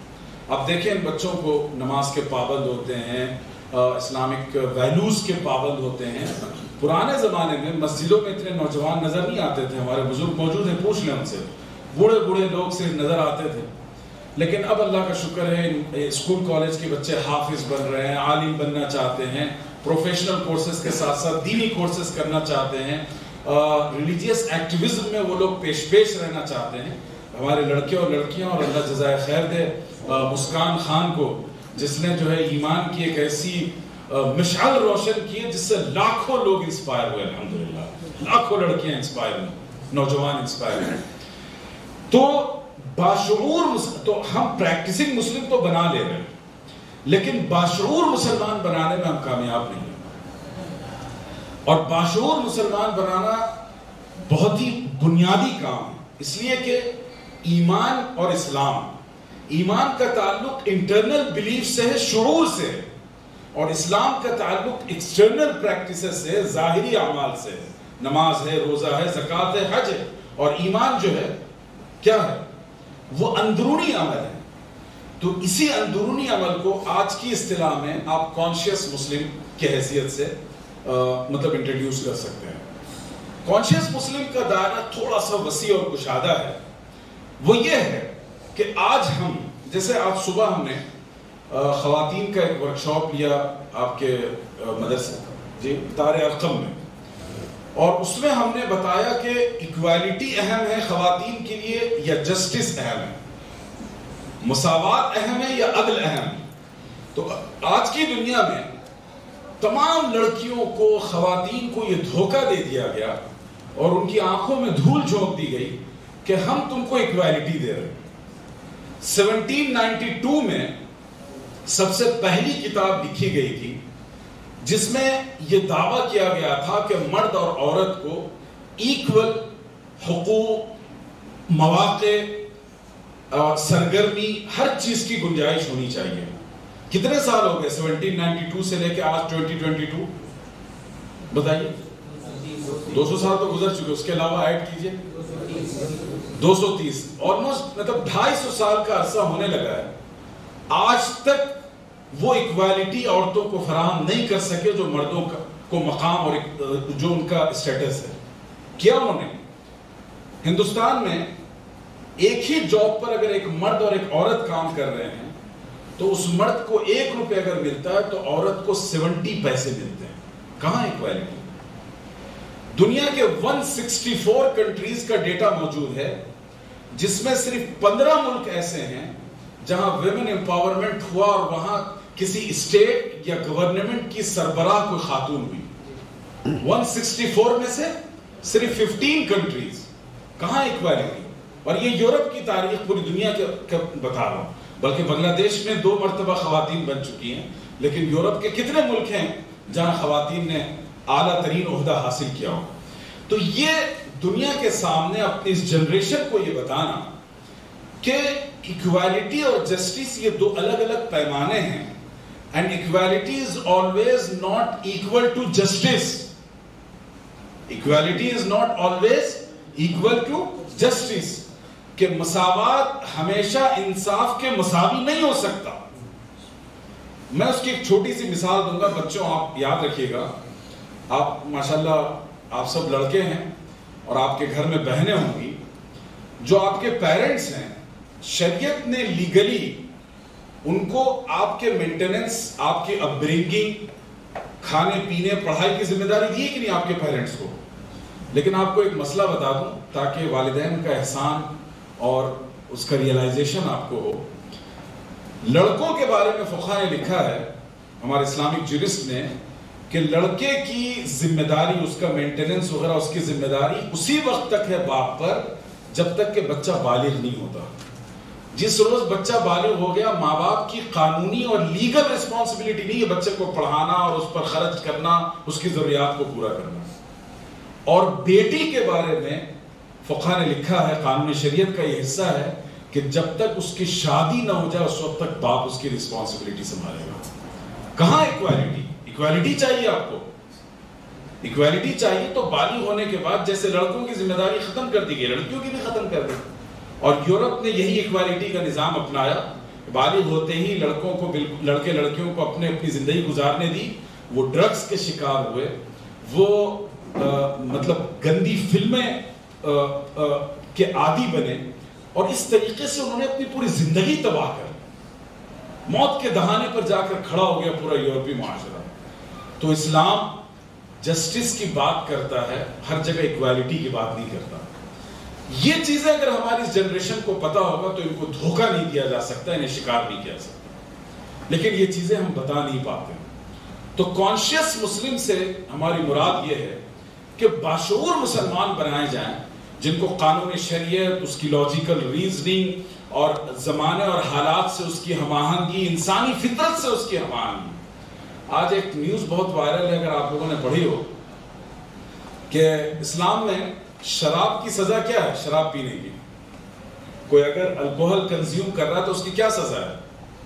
آپ دیکھیں ان بچوں کو نماز کے پابند ہوتے ہیں، اسلامک ویلیوز کے پابند ہوتے ہیں. پرانے زمانے میں مسجدوں میں اتنے نوجوان نظر نہیں آتے تھے. ہمارے بزرگ موجود ہیں، پوچھ لیں ان سے، بوڑھے بوڑھے لوگ صرف نظر آتے تھے. لیکن اب اللہ کا شکر ہے اسکول کالج کے بچے حافظ بن رہے ہیں، عالم بننا چاہتے ہیں، پروفیشنل کورسز کے ساتھ ساتھ دینی کورسز کرنا چاہتے ہیں، ریلیجیس ایکٹیویزم میں وہ لوگ پیش رہنا چاہتے ہیں. ہمارے لڑکے اور لڑکیاں، اور اللہ جزائے خیر دے مسکان خان کو، جس نے جو ہے ایمان کی ایک ایسی مشعل روشن کی ہے جس سے لاکھوں لوگ انسپائر ہوئے. الحمدللہ لاکھوں لڑکیاں انسپائر ہوئے، نوجوان انسپائر ہوئے. تو باشعور، تو ہم پریکٹسنگ مسلم تو بنا لے رہے ہیں، لیکن باشعور مسلمان بنانے میں ہم کامیاب نہیں ہیں. اور باشعور مسلمان بنانا بہت ہی بنیادی کام ہے، اس لیے کہ ایمان اور اسلام، ایمان کا تعلق انٹرنل بلیف سے ہے، شعور سے ہے، اور اسلام کا تعلق ایکسٹرنل پریکٹسز سے، ظاہری اعمال سے ہے. نماز ہے، روزہ ہے، زکوٰۃ ہے، حج ہے. اور ایمان جو ہے کیا ہے؟ وہ اندرونی عمل ہے. تو اسی اندرونی عمل کو آج کی اصطلاح میں آپ کانشیس مسلم کی حیثیت سے مطلب انٹروڈیوس کر سکتے ہیں. کانشیس مسلم کا دائرہ تھوڑا سا وسیع اور کشادہ ہے. وہ یہ ہے کہ آج ہم، جیسے آج صبح ہم نے خواتین کا ایک ورکشاپ لیا آپ کے مدرسے، جی دار ارقم میں، اور اس میں ہم نے بتایا کہ ایکویلٹی اہم ہے خواتین کے لیے یا جسٹس اہم ہے، مساوات اہم ہے یا عدل اہم ہے. تو آج کی دنیا میں تمام لڑکیوں کو، خواتین کو یہ دھوکہ دے دیا گیا اور ان کی آنکھوں میں دھول جھونک دی گئی کہ ہم تم کو ایکویلٹی دے رہے ہیں. 1792 میں سب سے پہلی کتاب لکھی گئی تھی جس میں یہ دعویٰ کیا گیا تھا کہ مرد اور عورت کو ایکول حقوق، مواقع، سرگرمی، ہر چیز کی گنجائش ہونی چاہیے. کتنے سال ہو گئے 1792 سے لے کے آج 2022؟ بتائیے. 200 سال تو گزر چکے، اس کے علاوہ ایڈ کیجئے 230، آلموسٹ مطلب 250 سال کا عرصہ ہونے لگا ہے. آج تک وہ ایکویلٹی عورتوں کو فراہم نہیں کر سکے جو مردوں کو مقام اور جو ان کا اسٹیٹس ہے. کیا انہوں نے ہندوستان میں ایک ہی جاب پر اگر ایک مرد اور ایک عورت کام کر رہے ہیں تو اس مرد کو 1 روپے اگر ملتا ہے تو عورت کو 70 پیسے ملتے ہیں. کہاں ایکویلٹی؟ دنیا کے 164 کنٹریز کا ڈیٹا موجود ہے جس میں صرف 15 ملک ایسے ہیں جہاں ویمن امپاورمنٹ ہوا اور وہاں کسی اسٹیٹ یا گورنمنٹ کی سربراہ کوئی خاتون ہوئی. 164 میں سے صرف 15 کنٹریز. کہاں ایکویلٹی؟ اور یہ یورپ کی تاریخ پوری دنیا کے بتا رہا ہوں، بلکہ بنگلہ دیش میں 2 مرتبہ خواتین بن چکی ہیں، لیکن یورپ کے کتنے ملک ہیں جہاں خواتین نے اعلیٰ ترین عہدہ حاصل کیا ہو؟ تو یہ دنیا کے سامنے اپنی اس جنریشن کو یہ بتانا کہ ایکویلٹی اور جسٹس یہ 2 الگ الگ پیمانے ہیں. And equality is always not equal to justice. Equality is not always equal to justice, کہ مساوات ہمیشہ انصاف کے مساوی نہیں ہو سکتا. میں اس کی ایک چھوٹی سی مثال دوں گا. بچوں آپ یاد رکھیے گا، آپ ماشاءاللہ آپ سب لڑکے ہیں، اور آپ کے گھر میں بہنیں ہوں گی، جو آپ کے پیرنٹس ہیں، شریعت نے لیگلی ان کو آپ کے مینٹیننس، آپ کی اپ برنگنگ، کھانے پینے پڑھائی کی ذمہ داری دی ہے کہ نہیں آپ کے پیرنٹس کو؟ لیکن آپ کو ایک مسئلہ بتا دوں تاکہ والدین کا احسان اور اس کا ریئلائزیشن آپ کو ہو. لڑکوں کے بارے میں فقہ نے لکھا ہے، ہمارے اسلامک جورسٹ نے، کہ لڑکے کی ذمہ داری، اس کا مینٹیننس وغیرہ، اس کی ذمہ داری اسی وقت تک ہے باپ پر جب تک کہ بچہ بالغ نہیں ہوتا. جس روز بچہ بالغ ہو گیا، ماں باپ کی قانونی اور لیگل رسپانسبلٹی نہیں ہے بچے کو پڑھانا اور اس پر خرچ کرنا، اس کی ضروریات کو پورا کرنا. اور بیٹی کے بارے میں فقہ نے لکھا ہے، قانون شریعت کا یہ حصہ ہے کہ جب تک اس کی شادی نہ ہو جائے اس وقت تک باپ اس کی رسپانسبلٹی سنبھالے گا. کہاں ایکوالٹی؟ ایکوالٹی چاہیے آپ کو، ایکوالٹی چاہیے تو بالغ ہونے کے بعد جیسے لڑکوں کی ذمہ داری ختم کر دی گئی، لڑکیوں کی بھی ختم کر دی. اور یورپ نے یہی ایکوالٹی کا نظام اپنایا، بالغ ہوتے ہی لڑکوں کو، لڑکے لڑکیوں کو اپنی زندگی گزارنے دی. وہ ڈرگز کے شکار ہوئے، وہ مطلب گندی فلمیں کے عادی بنے، اور اس طریقے سے انہوں نے اپنی پوری زندگی تباہ کر، موت کے دہانے پر جا کر کھڑا ہو گیا پورا یورپی معاشرہ. تو اسلام جسٹس کی بات کرتا ہے، ہر جگہ ایکوالٹی کی بات نہیں کرتا. یہ چیزیں اگر ہماری اس جنریشن کو پتا ہوگا تو ان کو دھوکہ نہیں دیا جا سکتا، انہیں شکار نہیں کیا سکتا. لیکن یہ چیزیں ہم بتا نہیں پاتے. تو کانشیس مسلم سے ہماری مراد یہ ہے کہ باشعور مسلمان بنائے جائیں، جن کو قانون شریعت، اس کی لاجیکل ریزننگ اور زمانے اور حالات سے اس کی ہم آہنگی، انسانی فطرت سے اس کی ہم آہنگی. آج ایک نیوز بہت وائرل ہے، اگر آپ لوگوں نے پڑھی ہو، کہ اسلام میں شراب کی سزا کیا ہے؟ شراب پینے کی. کوئی اگر الکوہل کنزیوم کر رہا ہے تو اس کی کیا سزا ہے؟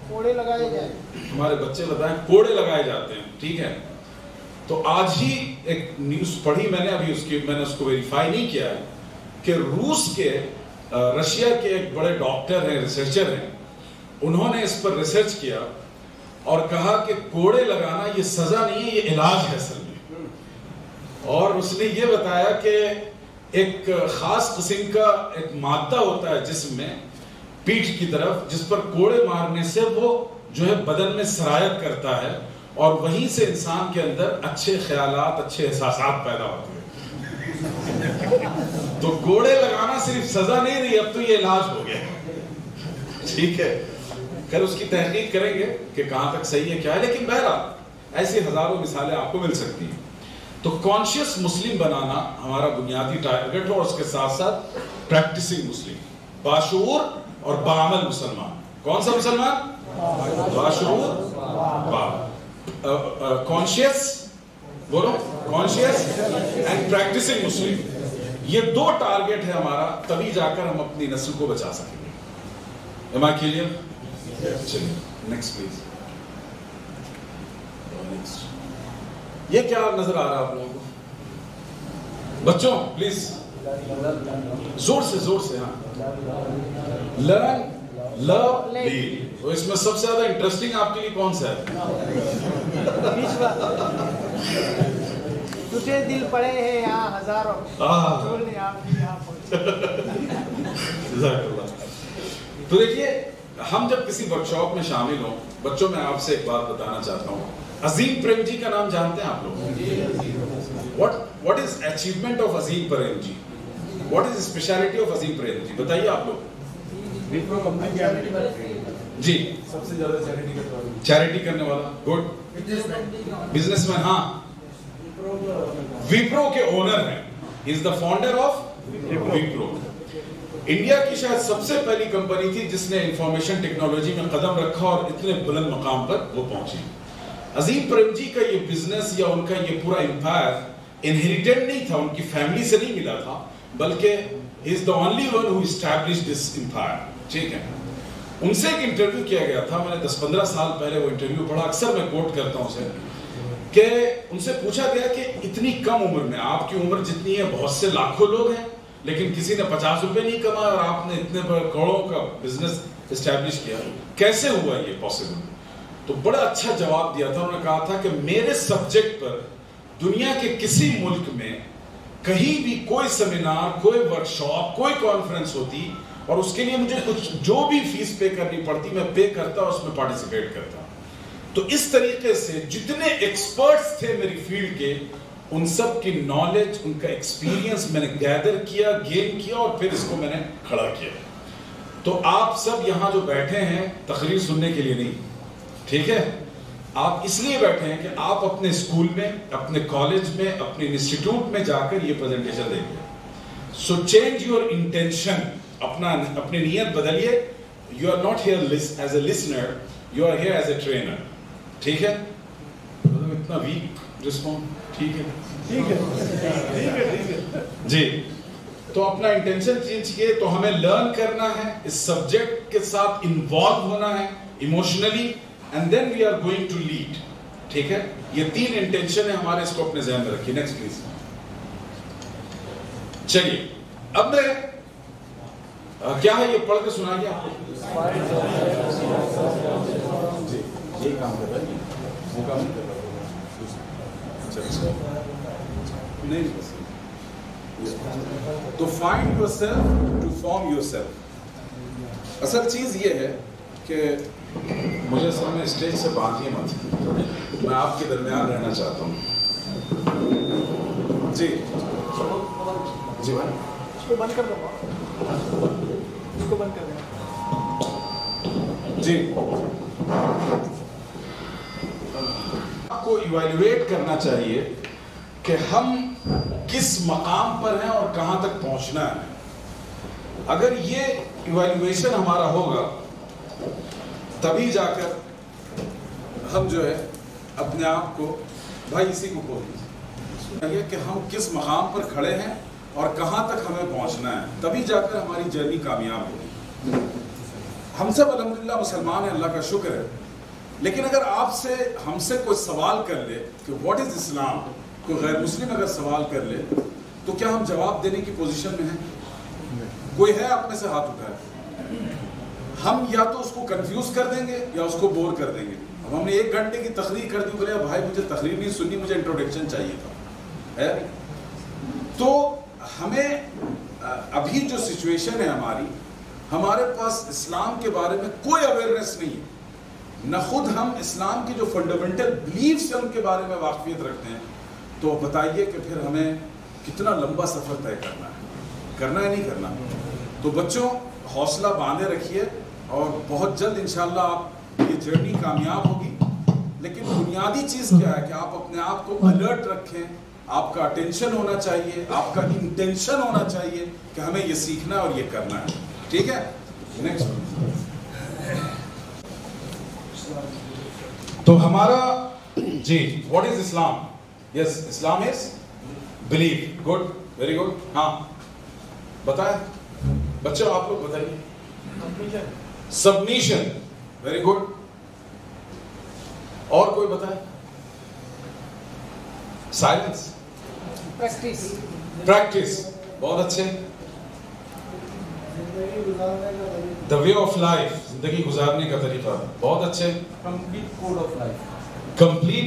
کوڑے لگائے جائیں. ہمارے بچے بتائیں کوڑے لگائے جاتے ہیں. ٹھیک ہے، تو آج ہی ایک نیوز پڑھی میں نے، ابھی میں نے اس کو ویریفائی نہیں کیا ہے، کہ روس کے، رشیا کے ایک بڑے ڈاکٹر ہیں، ریسرچر ہیں، انہوں نے اس پر ریسرچ کیا اور کہا کہ کوڑے لگانا یہ سزا نہیں ہے، یہ علاج ہے اصل میں. اور اس نے یہ بتایا کہ ایک خاص قسم کا ایک مادہ ہوتا ہے جسم میں، پیٹھ کی طرف، جس پر کوڑے مارنے سے وہ جو ہے بدن میں سرایت کرتا ہے، اور وہیں سے انسان کے اندر اچھے خیالات، اچھے احساسات پیدا ہوتے ہیں. تو کوڑے لگانا صرف سزا نہیں رہی، اب تو یہ علاج ہو گیا. ٹھیک ہے، پھر اس کی تحقیق کریں گے کہ کہاں تک صحیح ہے کیا ہے، لیکن بہرحال ایسی ہزاروں مثالیں آپ کو مل سکتی ہیں. تو کانشیس مسلم بنانا ہمارا بنیادی ٹارگٹ ہو، اور اس کے ساتھ ساتھ پریکٹسنگ مسلم، باشعور اور باعمل مسلمان. کون سا مسلمان؟ باشعور، کانشیس، بولو، کانشیس اینڈ پریکٹسنگ مسلم. یہ دو ٹارگٹ ہے ہمارا، تبھی جا کر ہم اپنی نسل کو بچا سکیں گے. Am I clear? چلیے نیکسٹ پلیز. یہ کیا نظر آ رہا ہے آپ لوگوں کو؟ بچوں پلیز زور سے ہاں. لرن، لو، لیڈ. تو اس میں سب سے زیادہ انٹرسٹنگ آپ کے لیے کون سا ہے؟ تجھے دل پڑے ہیں یہاں ہزاروں. تو دیکھیے، ہم جب کسی ورکشاپ میں شامل ہوں، بچوں میں آپ سے ایک بات بتانا چاہتا ہوں. عظیم پریم جی کا نام جانتے ہیں آپ لوگ؟ What is achievement of Azeem Prem G? What is speciality of عظیم پریم جی؟ بتائیے آپ لوگ. جی، سب سے زیادہ چیریٹی کرنے والا. گڈ. Business man. ہاں، وپرو کے اونر ہیں. He is the founder of Wipro. India کی شاید سب سے پہلی کمپنی تھی جس نے انفارمیشن ٹیکنالوجی میں قدم رکھا اور اتنے بلند مقام پر وہ پہنچی. عظیم پریم جی کا یہ بزنس یا ان کا یہ پورا امپائر انہیریٹڈ نہیں تھا، ان کی فیملی سے نہیں ملا تھا، بلکہ he is the only one who established this empire. ٹھیک ہے. ان سے ایک انٹرویو کیا گیا تھا، میں نے 10-15 سال پہلے وہ انٹرویو پڑھا، اکثر میں کوٹ کرتا ہوں اسے، کہ ان سے پوچھا گیا کہ اتنی کم عمر میں، آپ کی عمر جتنی ہے بہت سے لاکھوں لوگ ہیں لیکن کسی نے 50 روپے نہیں کمائے اور آپ نے اتنے بڑے کروڑوں کا بزنس اسٹیبلش کیا، کیسے ہوا یہ پاسبل؟ تو بڑا اچھا جواب دیا تھا. انہوں نے کہا تھا کہ میرے سبجیکٹ پر دنیا کے کسی ملک میں کہیں بھی کوئی سیمینار، کوئی ورکشاپ، کوئی کانفرنس ہوتی اور اس کے لیے مجھے کچھ جو بھی فیس پے کرنی پڑتی میں پے کرتا اور اس میں پارٹیسپیٹ کرتا. تو اس طریقے سے جتنے ایکسپرٹس تھے میری فیلڈ کے ان سب کی نالج، ان کا ایکسپیرینس میں نے گیدر کیا، گین کیا اور پھر اس کو میں نے کھڑا کیا. تو آپ سب یہاں جو بیٹھے ہیں تقریر سننے کے لیے نہیں، ٹھیک ہے، آپ اس لیے بیٹھے ہیں کہ آپ اپنے اسکول میں، اپنے کالج میں، اپنے انسٹیٹیوٹ میں جا کر یہ پریزنٹیشن دیں گے. سو چینج یور انٹینشن، اپنی نیت بدلیے. You are not here as a listener, you are here as a trainer. ٹھیک ہے؟ اتنا ویک رسپونس. ٹھیک ہے جی. تو اپنا انٹینشن چینج کیے. تو ہمیں لرن کرنا ہے، اس سبجیکٹ کے ساتھ انوالو ہونا ہے emotionally, and then we are going to lead. ٹھیک ہے؟ یہ 3 انٹینشن ہے ہمارے، اس کو اپنے ذہن میں رکھیے. Next please. چلیے اب میں کیا ہے یہ پڑھ کے سنائیے آپ کو. جی یہ کام کر رہا ہے، وہ کام نہیں کر رہا. نہیں تو find yourself to form yourself. اصل چیز یہ ہے کہ مجھے سامنے اسٹیج سے باندھیے مت، میں آپ کے درمیان رہنا چاہتا ہوں. جی جی بھائی اس کو بند کر دو، اس کو بند کر دو. جی آپ کو ایویلویٹ کرنا چاہیے کہ ہم کس مقام پر ہیں اور کہاں تک پہنچنا ہے. اگر یہ ایویلویشن ہمارا ہوگا تبھی جا کر ہم جو ہے اپنے آپ کو، بھائی اسی کو بولیے کہ ہم کس مقام پر کھڑے ہیں اور کہاں تک ہمیں پہنچنا ہے، تبھی جا کر ہماری جرنی کامیاب ہوگی. ہم سب الحمدللہ مسلمان ہیں، اللہ کا شکر ہے. لیکن اگر آپ سے، ہم سے کوئی سوال کر لے کہ واٹ از اسلام، کوئی غیر مسلم اگر سوال کر لے تو کیا ہم جواب دینے کی پوزیشن میں ہیں؟ کوئی ہے آپ میں سے ہاتھ اٹھائے؟ ہم یا تو اس کو کنفیوز کر دیں گے یا اس کو بور کر دیں گے. اب ہم نے 1 گھنٹے کی تقریر کر دی، بولے بھائی مجھے تقریر نہیں سننی، مجھے انٹروڈکشن چاہیے تھا ہے. تو ہمیں ابھی جو سچویشن ہے ہماری، ہمارے پاس اسلام کے بارے میں کوئی اویئرنیس نہیں ہے، نہ خود ہم اسلام کی جو فنڈامنٹل بلیفس ہیں ان کے بارے میں واقفیت رکھتے ہیں. تو بتائیے کہ پھر ہمیں کتنا لمبا سفر طے کرنا ہے نہیں کرنا. تو بچوں حوصلہ باندھے رکھیے اور بہت جلد انشاءاللہ آپ یہ جرنی کامیاب ہوگی. لیکن بنیادی چیز کیا ہے کہ آپ اپنے آپ کو الرٹ رکھیں. آپ کا اٹینشن ہونا چاہیے، آپ کا انٹینشن ہونا چاہیے کہ ہمیں یہ سیکھنا ہے اور یہ کرنا ہے. ٹھیک ہے؟ نیکسٹ. تو ہمارا جی what is Islam? Yes Islam is belief. Good, very good. ہاں بتائیں بچوں، آپ لوگ بتائیے. Submission, very good. اور کوئی بتائے؟ سائلنس، پریکٹس، بہت اچھے. دا وے آف لائف، زندگی گزارنے کا طریقہ، بہت اچھے. کمپلیٹ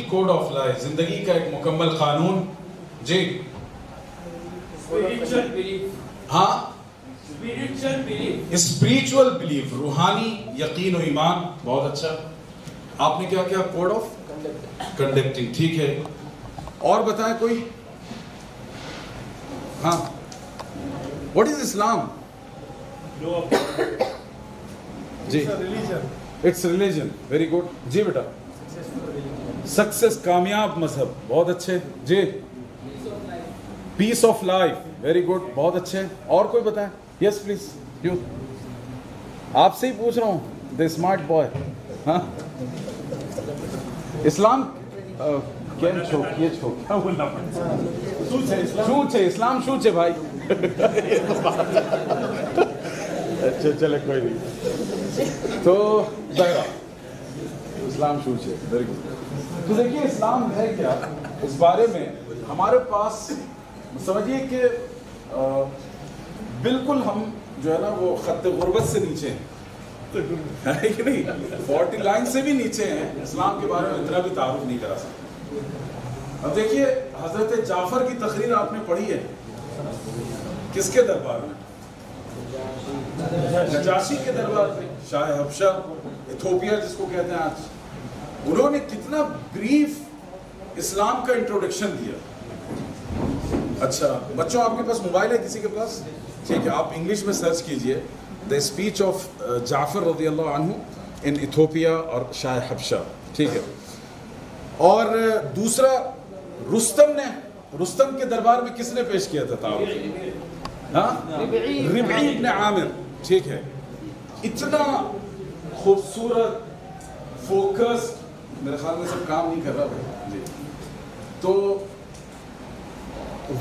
کوڈ آف لائف، زندگی کا ایک مکمل قانون. جی ہاں، اسپریچول بلیف، روحانی یقین و ایمان، بہت اچھا. آپ نے کیا کیا؟ Code of conducting. ٹھیک ہے. اور بتائیں کوئی؟ ہاں، واٹ از اسلام؟ جی اٹس ریلیجن. Very good. جی بیٹا سکسیس، کامیاب مذہب، بہت اچھے. جی peace of life, very good, بہت اچھے. اور کوئی بتائیں؟ یس پلیز. یو، آپ سے ہی پوچھ رہا ہوں، دا اسمارٹ بوائے. ہاں اسلام اسلام شو چھے بھائی. اچھا چلے کوئی نہیں. تو اسلام شو چھے، ویری گڈ. تو دیکھیے اسلام ہے کیا، اس بارے میں ہمارے پاس سمجھیے کہ بالکل ہم جو ہے نا وہ خط غربت سے نیچے ہیں، ہے کہ نہیں؟ 40 لائن سے بھی نیچے ہیں. اسلام کے بارے میں اتنا بھی تعارف نہیں کرا سکتے. اب دیکھیے حضرت جعفر کی تقریر آپ نے پڑھی ہے، کس کے دربار میں؟ نجاشی کے دربار میں، شاہ حبشہ ایتھوپیا جس کو کہتے ہیں آج. انہوں نے کتنا بریف اسلام کا انٹروڈکشن دیا. اچھا بچوں آپ کے پاس موبائل ہے کسی کے پاس؟ ٹھیک ہے، آپ انگلش میں سرچ کیجئے دا اسپیچ آف جعفر رضی اللہ عنہ ان ایتھوپیا اور شاہ حبشہ. ٹھیک ہے. اور دوسرا رستم کے دربار میں کس نے پیش کیا تھا تعارف؟ ربعی ابن عامر. ٹھیک ہے. اتنا خوبصورت فوکس، میرے خیال میں سب کام نہیں کر رہا جی. تو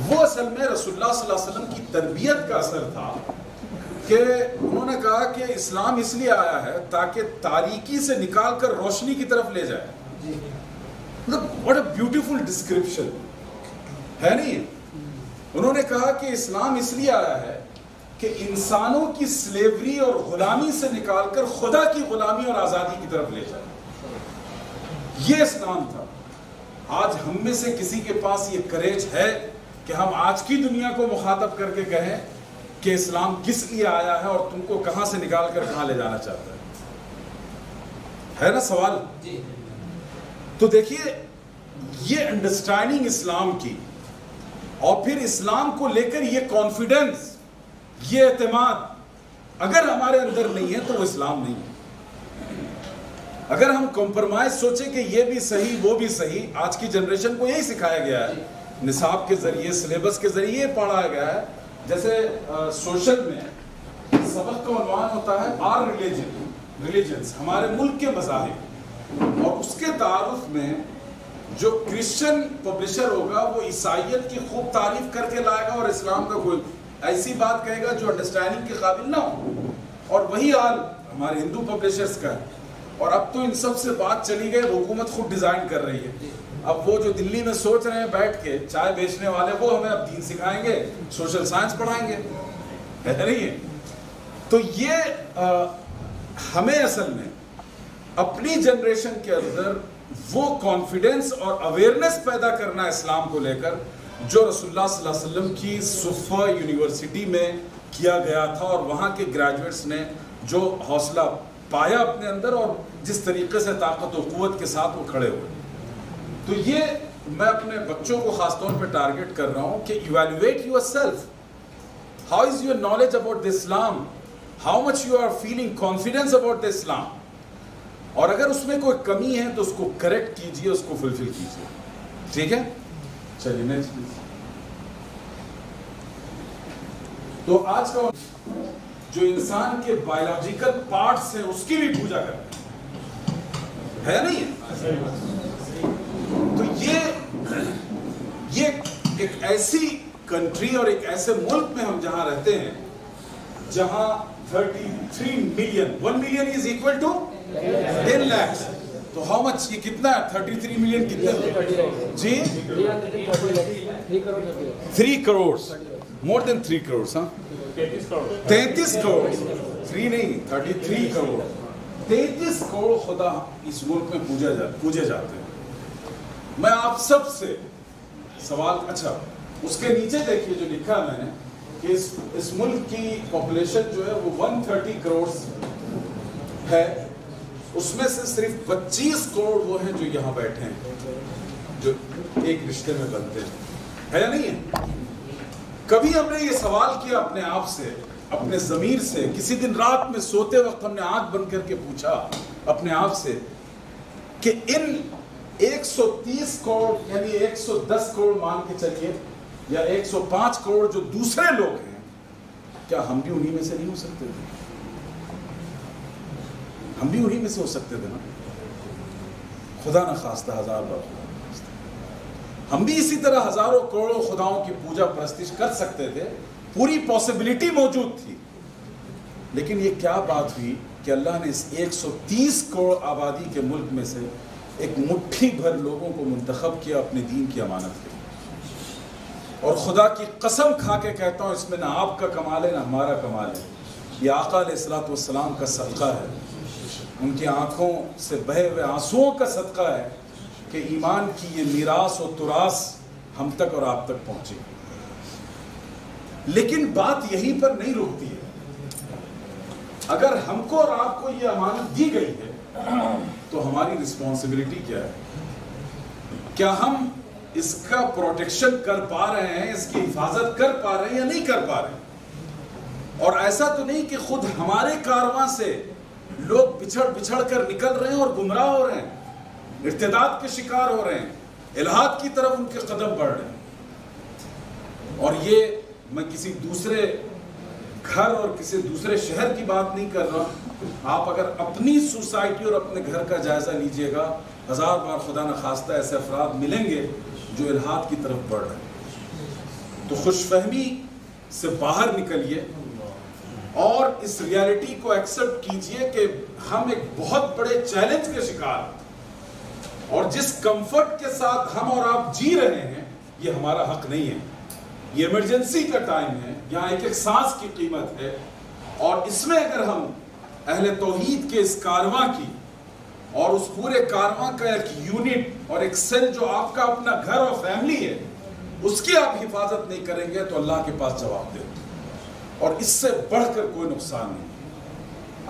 وہ اصل میں رسول اللہ صلی اللہ علیہ وسلم کی تربیت کا اثر تھا کہ انہوں نے کہا کہ اسلام اس لیے آیا ہے تاکہ تاریکی سے نکال کر روشنی کی طرف لے جائے. What a beautiful description ہے نہیں؟ انہوں نے کہا کہ اسلام اس لیے آیا ہے کہ انسانوں کی سلیوری اور غلامی سے نکال کر خدا کی غلامی اور آزادی کی طرف لے جائے. یہ اسلام تھا. آج ہم میں سے کسی کے پاس یہ کریج ہے کہ ہم آج کی دنیا کو مخاطب کر کے کہیں کہ اسلام کس لیے آیا ہے اور تم کو کہاں سے نکال کر کہاں لے جانا چاہتا ہے نا سوال؟ تو دیکھیے یہ انڈرسٹینڈنگ اسلام کی اور پھر اسلام کو لے کر یہ کانفیڈنس، یہ اعتماد اگر ہمارے اندر نہیں ہے تو وہ اسلام نہیں ہے. اگر ہم کمپرمائز سوچیں کہ یہ بھی صحیح وہ بھی صحیح، آج کی جنریشن کو یہی سکھایا گیا ہے نصاب کے ذریعے، سلیبس کے ذریعے پڑھایا گیا ہے. جیسے سوشل میں سبق کا عنوان ہوتا ہے آر ریلیجنز، ہمارے ملک کے مذاہب، اور اس کے تعارف میں جو کرسچن پبلشر ہوگا وہ عیسائیت کی خوب تعریف کر کے لائے گا اور اسلام کا کوئی ایسی بات کہے گا جو انڈرسٹینڈنگ کے قابل نہ ہو. اور وہی حال ہمارے ہندو پبلشرز کا ہے. اور اب تو ان سب سے بات چلی گئی، حکومت خود ڈیزائن کر رہی ہے. اب وہ جو دلی میں سوچ رہے ہیں بیٹھ کے چائے بیچنے والے، وہ ہمیں اب دین سکھائیں گے، سوشل سائنس پڑھائیں گے، ہے نہیں ہے؟ تو یہ ہمیں اصل میں اپنی جنریشن کے اندر وہ کانفیڈنس اور اویئرنس پیدا کرنا اسلام کو لے کر جو رسول اللہ صلی اللہ علیہ وسلم کی صفہ یونیورسٹی میں کیا گیا تھا، اور وہاں کے گریجویٹس نے جو حوصلہ پایا اپنے اندر اور جس طریقے سے طاقت و قوت کے ساتھ وہ کھڑے ہوئے. تو یہ میں اپنے بچوں کو خاص طور پہ ٹارگٹ کر رہا ہوں کہ evaluate yourself. How is your knowledge about the Islam? How much you are feeling confidence about the Islam? اور اگر اس میں کوئی کمی ہے تو اس کو کریکٹ کیجئے، اس کو فلفل کیجئے. ٹھیک ہے؟ چلیے نیکسٹ پلیز. تو آج کا جو انسان کے بایولوجیکل پارٹس ہیں اس کی بھی پوجا کرتے ہیں، ہے نہیں؟ تو یہ ایک ایسی کنٹری اور ایک ایسے ملک میں ہم جہاں رہتے ہیں جہاں 33 million 1 million is equal to 10 lakhs. تو ہاؤ مچ، یہ کتنا ہے 33 ملین کتنے جی؟ 3 کروڑ، مور دین 3 کروڑ. ہاں 33 کروڑ، 3 نہیں 33 کروڑ. 33 کروڑ خدا اس ملک میں پوجے جاتے ہیں. میں آپ سب سے سوال، اچھا اس کے نیچے دیکھیے جو لکھا ہے میں نے کہ اس ملک کی پاپولیشن جو ہے وہ 130 کروڑ ہے. اس میں سے صرف 25 کروڑ وہ ہیں جو یہاں بیٹھے ہیں، جو ایک رشتے میں بنتے ہیں، ہے یا نہیں ہے؟ کبھی ہم نے یہ سوال کیا اپنے آپ سے، اپنے ضمیر سے؟ کسی دن رات میں سوتے وقت ہم نے آنکھ بند کر کے پوچھا اپنے آپ سے کہ ان 130 کروڑ یعنی 110 کروڑ مان کے چلیے، یا 105 کروڑ جو دوسرے لوگ ہیں، کیا ہم بھی انہی میں سے نہیں ہو سکتے تھے؟ ہم بھی انہی میں سے ہو سکتے تھے نا؟ خدا نہ خواستہ، ہزار بار ہم بھی اسی طرح ہزاروں کروڑوں خداؤں کی پوجا پرستش کر سکتے تھے. پوری پاسبلٹی موجود تھی. لیکن یہ کیا بات ہوئی کہ اللہ نے اس 130 کروڑ آبادی کے ملک میں سے ایک مٹھی بھر لوگوں کو منتخب کیا اپنے دین کی امانت کے. اور خدا کی قسم کھا کے کہتا ہوں، اس میں نہ آپ کا کمال ہے نہ ہمارا کمال ہے، یہ آقا علیہ الصلوۃ والسلام کا صدقہ ہے، ان کی آنکھوں سے بہے ہوئے آنسوؤں کا صدقہ ہے کہ ایمان کی یہ میراث و تراث ہم تک اور آپ تک پہنچے. لیکن بات یہیں پر نہیں رکتی ہے. اگر ہم کو اور آپ کو یہ امانت دی گئی ہے تو ہماری رسپانسبلٹی کیا ہے؟ کیا ہم اس کا پروٹیکشن کر پا رہے ہیں, اس کی حفاظت کر پا رہے ہیں یا نہیں کر پا رہے ہیں؟ اور ایسا تو نہیں کہ خود ہمارے کارواں سے لوگ بچھڑ کر نکل رہے ہیں اور گمراہ ہو رہے ہیں, ارتداد کے شکار ہو رہے ہیں, الہاد کی طرف ان کے قدم بڑھ رہے ہیں. اور یہ میں کسی دوسرے گھر اور کسی دوسرے شہر کی بات نہیں کر رہا. آپ اگر اپنی سوسائٹی اور اپنے گھر کا جائزہ لیجئے گا, 1000 بار خدا نخواستہ ایسے افراد ملیں گے جو الہاد کی طرف بڑھ رہے ہیں. تو خوش فہمی سے باہر نکلیے اور اس ریالٹی کو ایکسپٹ کیجئے کہ ہم ایک بہت بڑے چیلنج کے شکار ہیں, اور جس کمفرٹ کے ساتھ ہم اور آپ جی رہے ہیں یہ ہمارا حق نہیں ہے. یہ ایمرجنسی کا ٹائم ہے, یہاں ایک سانس کی قیمت ہے, اور اس میں اگر ہم اہل توحید کے اس کارواں کی اور اس پورے کارواں کا ایک یونٹ اور ایک سیل جو آپ کا اپنا گھر اور فیملی ہے, اس کی آپ حفاظت نہیں کریں گے تو اللہ کے پاس جواب دیں. اور اس سے بڑھ کر کوئی نقصان نہیں.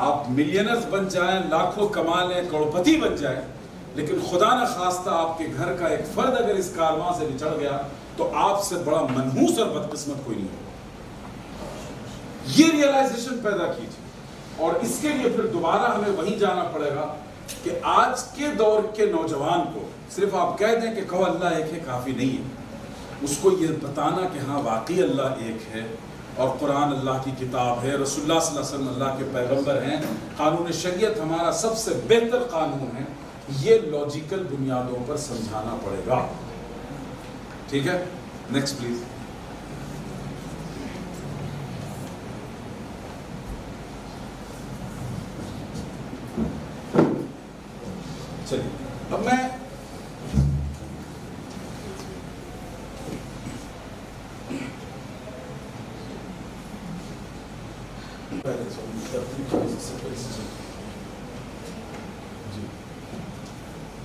آپ ملینرز بن جائیں, لاکھوں کما لیں, کروڑپتی بن جائیں, لیکن خدا نہ خواستہ آپ کے گھر کا ایک فرد اگر اس کارواں سے بچڑ گیا تو آپ سے بڑا منحوس اور بدقسمت کوئی نہیں ہے. یہ ریئلائزیشن پیدا کیجیے, اور اس کے لیے پھر دوبارہ ہمیں وہیں جانا پڑے گا کہ آج کے دور کے نوجوان کو صرف آپ کہہ دیں کہ کہو اللہ ایک ہے کافی نہیں ہے. اس کو یہ بتانا کہ ہاں واقعی اللہ ایک ہے, اور قرآن اللہ کی کتاب ہے, رسول اللہ صلی اللہ علیہ وسلم اللہ کے پیغمبر ہیں, قانون شریعت ہمارا سب سے بہتر قانون ہے, یہ لاجیکل بنیادوں پر سمجھانا پڑے گا. ٹھیک ہے, نیکسٹ پلیز. چلیے اب میں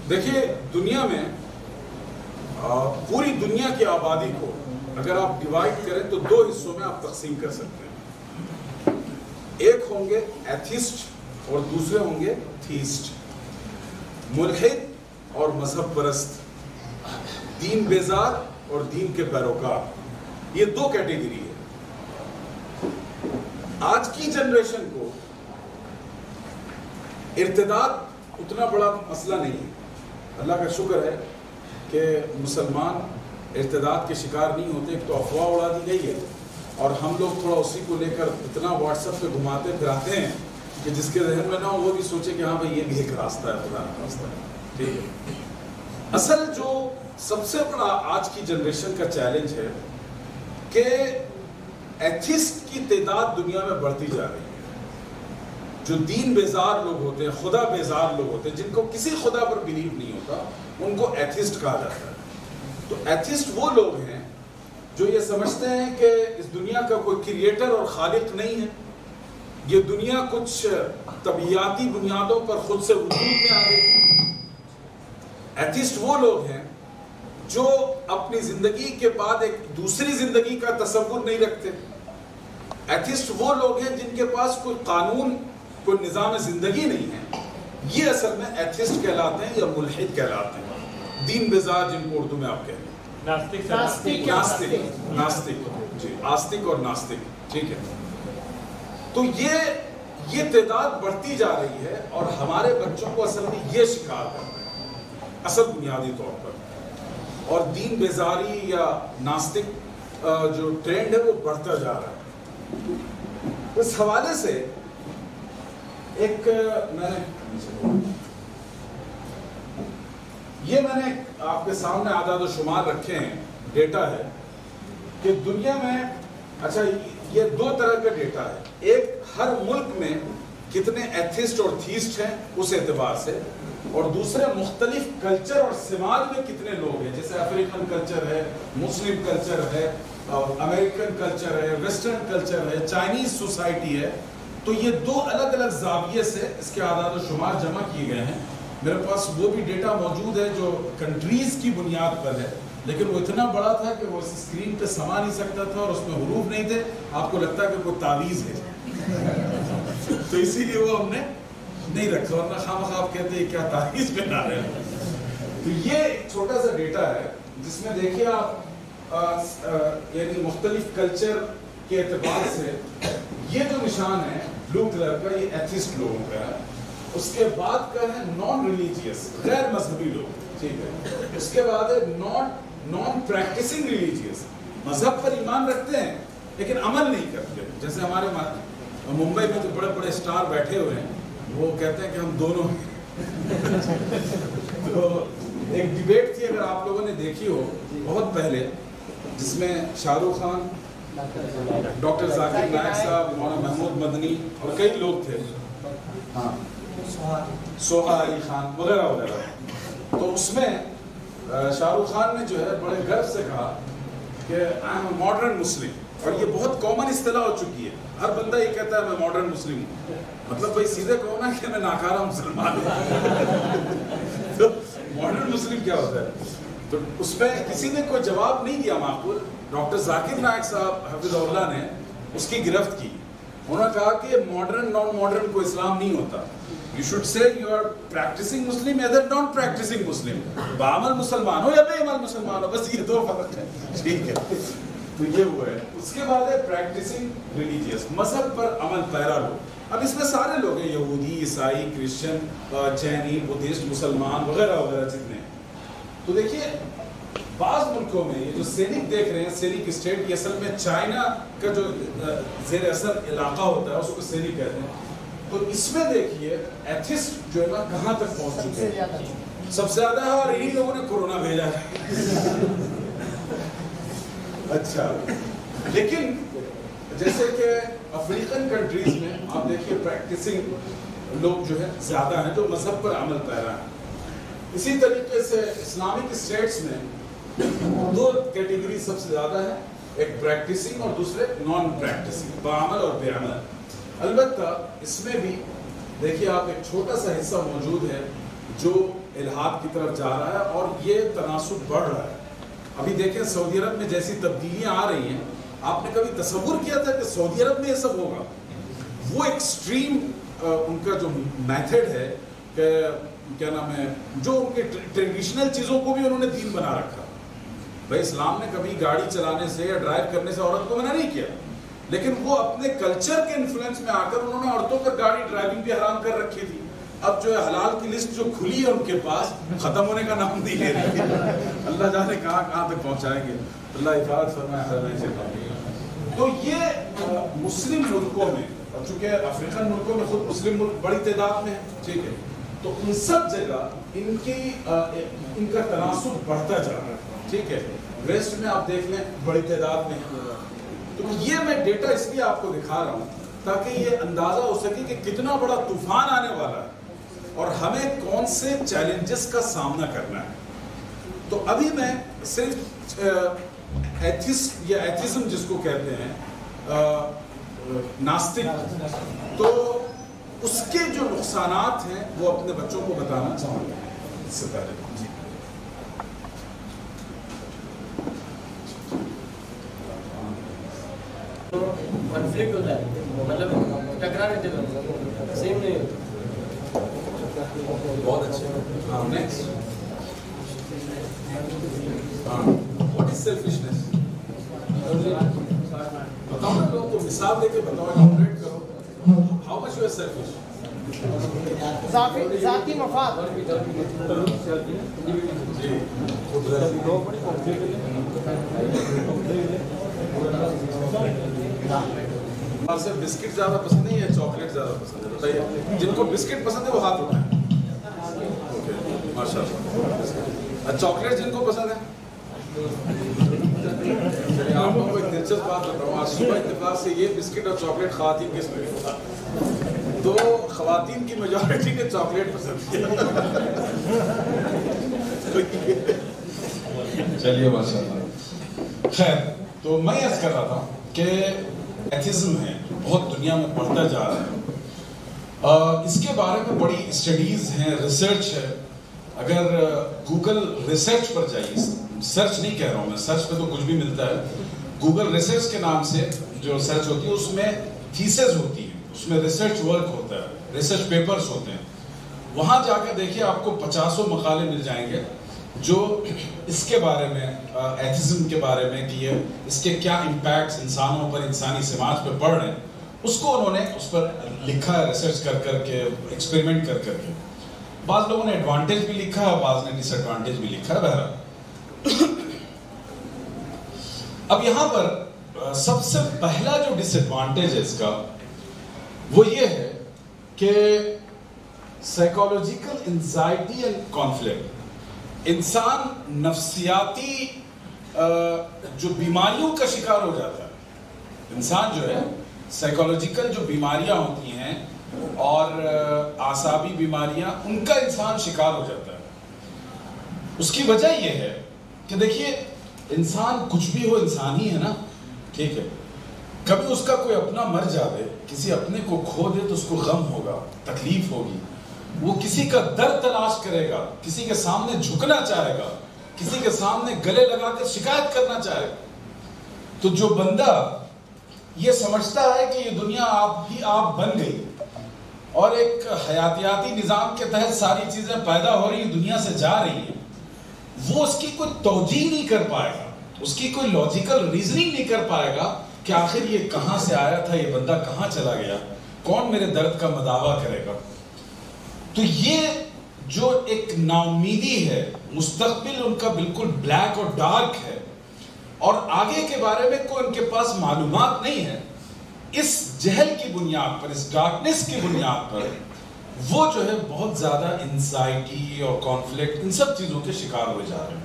دیکھیے دنیا میں پوری دنیا کی آبادی کو اگر آپ ڈیوائڈ کریں تو 2 حصوں میں آپ تقسیم کر سکتے ہیں. ایک ہوں گے ایتھیسٹ اور دوسرے ہوں گے تھیسٹ. ملحد اور مذہب پرست, دین بیزار اور دین کے پیروکار, یہ 2 کیٹیگری ہے. آج کی جنریشن کو ارتداد اتنا بڑا مسئلہ نہیں ہے. اللہ کا شکر ہے کہ مسلمان ارتداد کے شکار نہیں ہوتے. ایک تو افواہ اڑا دی گئی ہے, اور ہم لوگ تھوڑا اسی کو لے کر اتنا واٹس ایپ پہ گھماتے پھراتے ہیں کہ جس کے ذہن میں نہ ہو وہ بھی سوچے کہ ہاں بھائی یہ بھی ایک راستہ ہے, خدا کا راستہ ہے. ٹھیک ہے, اصل جو سب سے بڑا آج کی جنریشن کا چیلنج ہے کہ ایتھیسٹ کی تعداد دنیا میں بڑھتی جا رہی ہے. جو دین بیزار لوگ ہوتے ہیں, خدا بیزار لوگ ہوتے ہیں, جن کو کسی خدا پر بلیو نہیں ہوتا, ان کو ایتھیسٹ کہا جاتا ہے. تو ایتھیسٹ وہ لوگ ہیں جو یہ سمجھتے ہیں کہ اس دنیا کا کوئی کریٹر اور خالق نہیں ہے, یہ دنیا کچھ طبیعیاتی بنیادوں پر خود سے وجود میں آ گئی. ایتھیسٹ وہ لوگ ہیں جو اپنی زندگی کے بعد ایک دوسری زندگی کا تصور نہیں رکھتے. ایتھیسٹ وہ لوگ ہیں جن کے پاس کوئی قانون, کوئی نظام زندگی نہیں ہے. یہ اصل میں ایتھیسٹ کہلاتے ہیں یا ملحد کہلاتے ہیں. دین بیزار جن کو اردو میں آپ کہتے ہیں, ناستک, جی آستک اور ناستک. ٹھیک ہے, تو یہ تعداد بڑھتی جا رہی ہے, اور ہمارے بچوں کو اصل میں یہ شکار کرنا ہے اصل بنیادی طور پر. اور دین بیزاری یا ناستک جو ٹرینڈ ہے وہ بڑھتا جا رہا ہے. اس حوالے سے ایک میں نے آپ کے سامنے اعداد و شمار رکھے ہیں, ڈیٹا ہے کہ دنیا میں, اچھا یہ 2 طرح کا ڈیٹا ہے. ایک ہر ملک میں کتنے ایتھیسٹ اور تھیسٹ ہیں اس اعتبار سے, اور دوسرے مختلف کلچر اور سماج میں کتنے لوگ ہیں, جیسے افریقن کلچر ہے, مسلم کلچر ہے, امریکن کلچر ہے, ویسٹرن کلچر ہے, چائنیز سوسائٹی ہے. تو یہ 2 الگ الگ زاویے سے اس کے اعداد و شمار جمع کیے گئے ہیں. میرے پاس وہ بھی ڈیٹا موجود ہے جو کنٹریز کی بنیاد پر ہے, لیکن وہ اتنا بڑا تھا کہ وہ اسکرین پہ سما نہیں سکتا تھا اور اس میں حروف نہیں تھے، آپ کو لگتا کہ کوئی تعویذ ہے تو اسی لیے وہ ہم نے نہیں رکھا، ورنہ خواہ آپ کہتے ہیں کیا تعویذ بنا رہے ہیں۔ تو یہ ایک چھوٹا سا ڈیٹا ہے جس میں دیکھیے آپ یعنی مختلف کلچر کے اعتبار سے یہ جو نشان ہے بلو کلر کا، یہ ایتھسٹ لوگوں کا ہے، اس کے بعد کا ہے نان ریلیجیس، غیر مذہبی لوگ، ٹھیک ہے، اس کے بعد ہے نان پریکٹسنگ ریلیجیس، مذہب پر ایمان رکھتے ہیں لیکن عمل نہیں کرتے، جیسے ہمارے ممبئی میں جو بڑے بڑے اسٹار بیٹھے ہوئے ہیں وہ کہتے ہیں کہ ہم دونوں ہیں تو ایک ڈیبیٹ تھی، اگر آپ لوگوں نے دیکھی ہو بہت پہلے، جس میں شاہ رخ خان، ڈاکٹر ذاکر نائک صاحب، مولانا محمود مدنی اور کئی لوگ تھے، ہاں سوہا علی خان وغیرہ وغیرہ، تو اس میں شاہ رخ خان نے جو ہے بڑے گرو سے کہا کہ آئی ایم اے ماڈرن مسلم، اور یہ بہت کامن اصطلاح ہو چکی ہے، ہر بندہ یہ کہتا ہے میں ماڈرن مسلم ہوں، مطلب بھائی سیدھے کہو نا کہ میں ناکارہ مسلمان ہوں تو ماڈرن مسلم کیا ہوتا ہے؟ تو اس میں کسی نے کوئی جواب نہیں دیا معقول، ڈاکٹر ذاکر نائک صاحب حفظ اللہ نے اس کی گرفت کی، انہوں نے کہا کہ ماڈرن نان ماڈرن کو اسلام نہیں ہوتا، you should say you are practicing Muslim either non practicing Muslim، بعمل مسلمان ہو یا بے عمل مسلمان ہو، بس یہ دو فرق ہے، ٹھیک ہے، تو یہ ہوا ہے۔ اس کے بعد ہے پریکٹسنگ ریلیجیس، مذہب پر عمل پیرا لوگ، اب اس میں سارے لوگ ہیں، یہودی، عیسائی، کرسچن، جینی، بدھسٹ، مسلمان وغیرہ وغیرہ جتنے ہیں۔ تو دیکھیے بعض ملکوں میں یہ جو سینک دیکھ رہے ہیں، سینک اسٹیٹ، یہ اصل میں چائنا کا جو زیر اثر علاقہ ہوتا ہے اس کو سینک کہتے ہیں، تو اس میں دیکھیے ایتھسٹ جو ہے نا کہاں تک پہنچ چکے ہیں، سب سے زیادہ ہے، اور انہی لوگوں نے کورونا بھیجا ہے اچھا، لیکن جیسے کہ افریقن کنٹریز میں آپ دیکھیے پریکٹسنگ لوگ جو ہے زیادہ ہیں، جو مذہب پر عمل پیرا ہیں۔ اسی طریقے سے اسلامک اسٹیٹس میں دو کیٹیگری سب سے زیادہ ہے، ایک پریکٹسنگ اور دوسرے نان پریکٹسنگ، بعمل اور بے عمل۔ البتہ اس میں بھی دیکھیے آپ ایک چھوٹا سا حصہ موجود ہے جو الحاد کی طرف جا رہا ہے، اور یہ تناسب بڑھ رہا ہے۔ ابھی دیکھیں سعودی عرب میں جیسی تبدیلیاں آ رہی ہیں، آپ نے کبھی تصور کیا تھا کہ سعودی عرب میں یہ سب ہوگا؟ وہ ایکسٹریم ان کا جو میتھڈ ہے کہ کیا نام ہے، جو ان کے ٹریڈیشنل چیزوں کو بھی انہوں نے دین بنا رکھا۔ بھائی اسلام نے کبھی گاڑی چلانے سے یا ڈرائیو کرنے سے عورت کو منع نہیں کیا، لیکن وہ اپنے کلچر کے انفلوئنس میں آ کر انہوں نے عورتوں پر گاڑی ڈرائیونگ بھی حرام کر رکھی تھی۔ اب جو ہے حلال کی لسٹ جو کھلی ہے ان کے پاس، ختم ہونے کا نام نہیں لے رہی ہے، اللہ جانے کہاں تک پہنچائیں گے، اللہ حفاظت فرمائے۔ تو یہ مسلم ملکوں میں، اور چونکہ افریقن ملکوں میں خود مسلم ملک بڑی تعداد میں ہے، ٹھیک ہے، تو ان سب جگہ ان کا تناسب بڑھتا جا رہا ہے، ٹھیک ہے۔ ویسٹ میں آپ دیکھ لیں بڑی تعداد میں، تو یہ میں ڈیٹا اس لیے آپ کو دکھا رہا ہوں تاکہ یہ اندازہ ہو سکے کہ کتنا بڑا طوفان آنے والا ہے اور ہمیں کون سے چیلنجز کا سامنا کرنا ہے۔ تو ابھی میں صرف ایتھسٹ یا ایتھزم جس کو کہتے ہیں ناستک، تو اس کے جو نقصانات ہیں وہ اپنے بچوں کو بتانا چاہوں گا اس سے پہلے۔ جی کنفلکٹ ہوتا ہے، مطلب ٹکرا رہتے ہیں، سیم نہیں ہوتا۔ بہت اچھے، ہاں نیکسٹ، ہاں واٹ از سیلفشنس؟ بتاؤ نا لوگوں کو، مثال دے کے بتاؤ، الیبوریٹ کرو، how much you are selfish? ذاتی مفاد، جی اور صرف بسکٹ زیادہ پسند ہے یا چاکلیٹ زیادہ پسند ہے؟ بتائیے، جن کو بسکٹ پسند ہے وہ ہاتھ اٹھائیں۔ ماشاء اللہ۔ چاکلیٹ جن کو پسند ہے؟ آپ کو ایک دلچسپ بات بتاؤں، آج صبح اتفاق سے یہ بسکٹ اور چاکلیٹ خواتین کے میں، تو خواتین کی میجورٹی نے چاکلیٹ پسند کیا۔ چلیے ماشاء اللہ، خیر، تو میں عرض کر رہا تھا کہ ایتھزم ہے بہت دنیا میں بڑھتا جا رہا ہے، اس کے بارے میں بڑی اسٹڈیز ہیں، ریسرچ ہے، اگر گوگل ریسرچ پر جائیے، سرچ نہیں کہہ رہا ہوں میں، سرچ پہ تو کچھ بھی ملتا ہے، گوگل ریسرچ کے نام سے جو سرچ ہوتی ہے اس میں تھیسز ہوتی ہیں، اس میں ریسرچ ورک ہوتا ہے، ریسرچ پیپرز ہوتے ہیں، وہاں جا کے دیکھیے آپ کو 50 مقالے مل جائیں گے جو اس کے بارے میں، ایتھزم کے بارے میں کہ یہ اس کے کیا امپیکٹس انسانوں پر، انسانی سماج پہ پڑ رہے ہیں، اس کو انہوں نے اس پر لکھا ہے، ریسرچ کر کے، ایکسپیریمنٹ کر کے۔ بعض لوگوں نے ایڈوانٹیج بھی لکھا ہے، بعض نے ڈس ایڈوانٹیج بھی لکھا ہے۔ بہرحال اب یہاں پر سب سے پہلا جو ڈس ایڈوانٹیج ہے اس کا وہ یہ ہے کہ سائیکولوجیکل انزائٹی اینڈ کانفلکٹ، انسان نفسیاتی جو بیماریوں کا شکار ہو جاتا ہے، انسان جو ہے سائیکولوجیکل جو بیماریاں ہوتی ہیں اور اعصابی بیماریاں، ان کا انسان شکار ہو جاتا ہے۔ اس کی وجہ یہ ہے کہ دیکھیے انسان کچھ بھی ہو انسان ہی ہے نا، ٹھیک ہے، کبھی اس کا کوئی اپنا مر جاوے، کسی اپنے کو کھو دے تو اس کو غم ہوگا، تکلیف ہوگی، وہ کسی کا درد تلاش کرے گا، کسی کے سامنے جھکنا چاہے گا، کسی کے سامنے گلے لگا کر شکایت کرنا چاہے گا۔ تو جو بندہ یہ سمجھتا ہے کہ یہ دنیا آپ بن گئی اور ایک حیاتیاتی نظام کے تحت ساری چیزیں پیدا ہو رہی ہیں، دنیا سے جا رہی ہیں، وہ اس کی کوئی توجیہ نہیں کر پائے گا، اس کی کوئی لاجیکل ریزننگ نہیں کر پائے گا کہ آخر یہ کہاں سے آیا تھا، یہ بندہ کہاں چلا گیا، کون میرے درد کا مداوع کرے گا۔ تو یہ جو ایک ناامیدی ہے، مستقبل ان کا بالکل بلیک اور ڈارک ہے اور آگے کے بارے میں کوئی ان کے پاس معلومات نہیں ہے، اس جہل کی بنیاد پر، اس ڈارکنس کی بنیاد پر وہ جو ہے بہت زیادہ انزائٹی اور کانفلکٹ، ان سب چیزوں کے شکار ہوئے جا رہے ہیں۔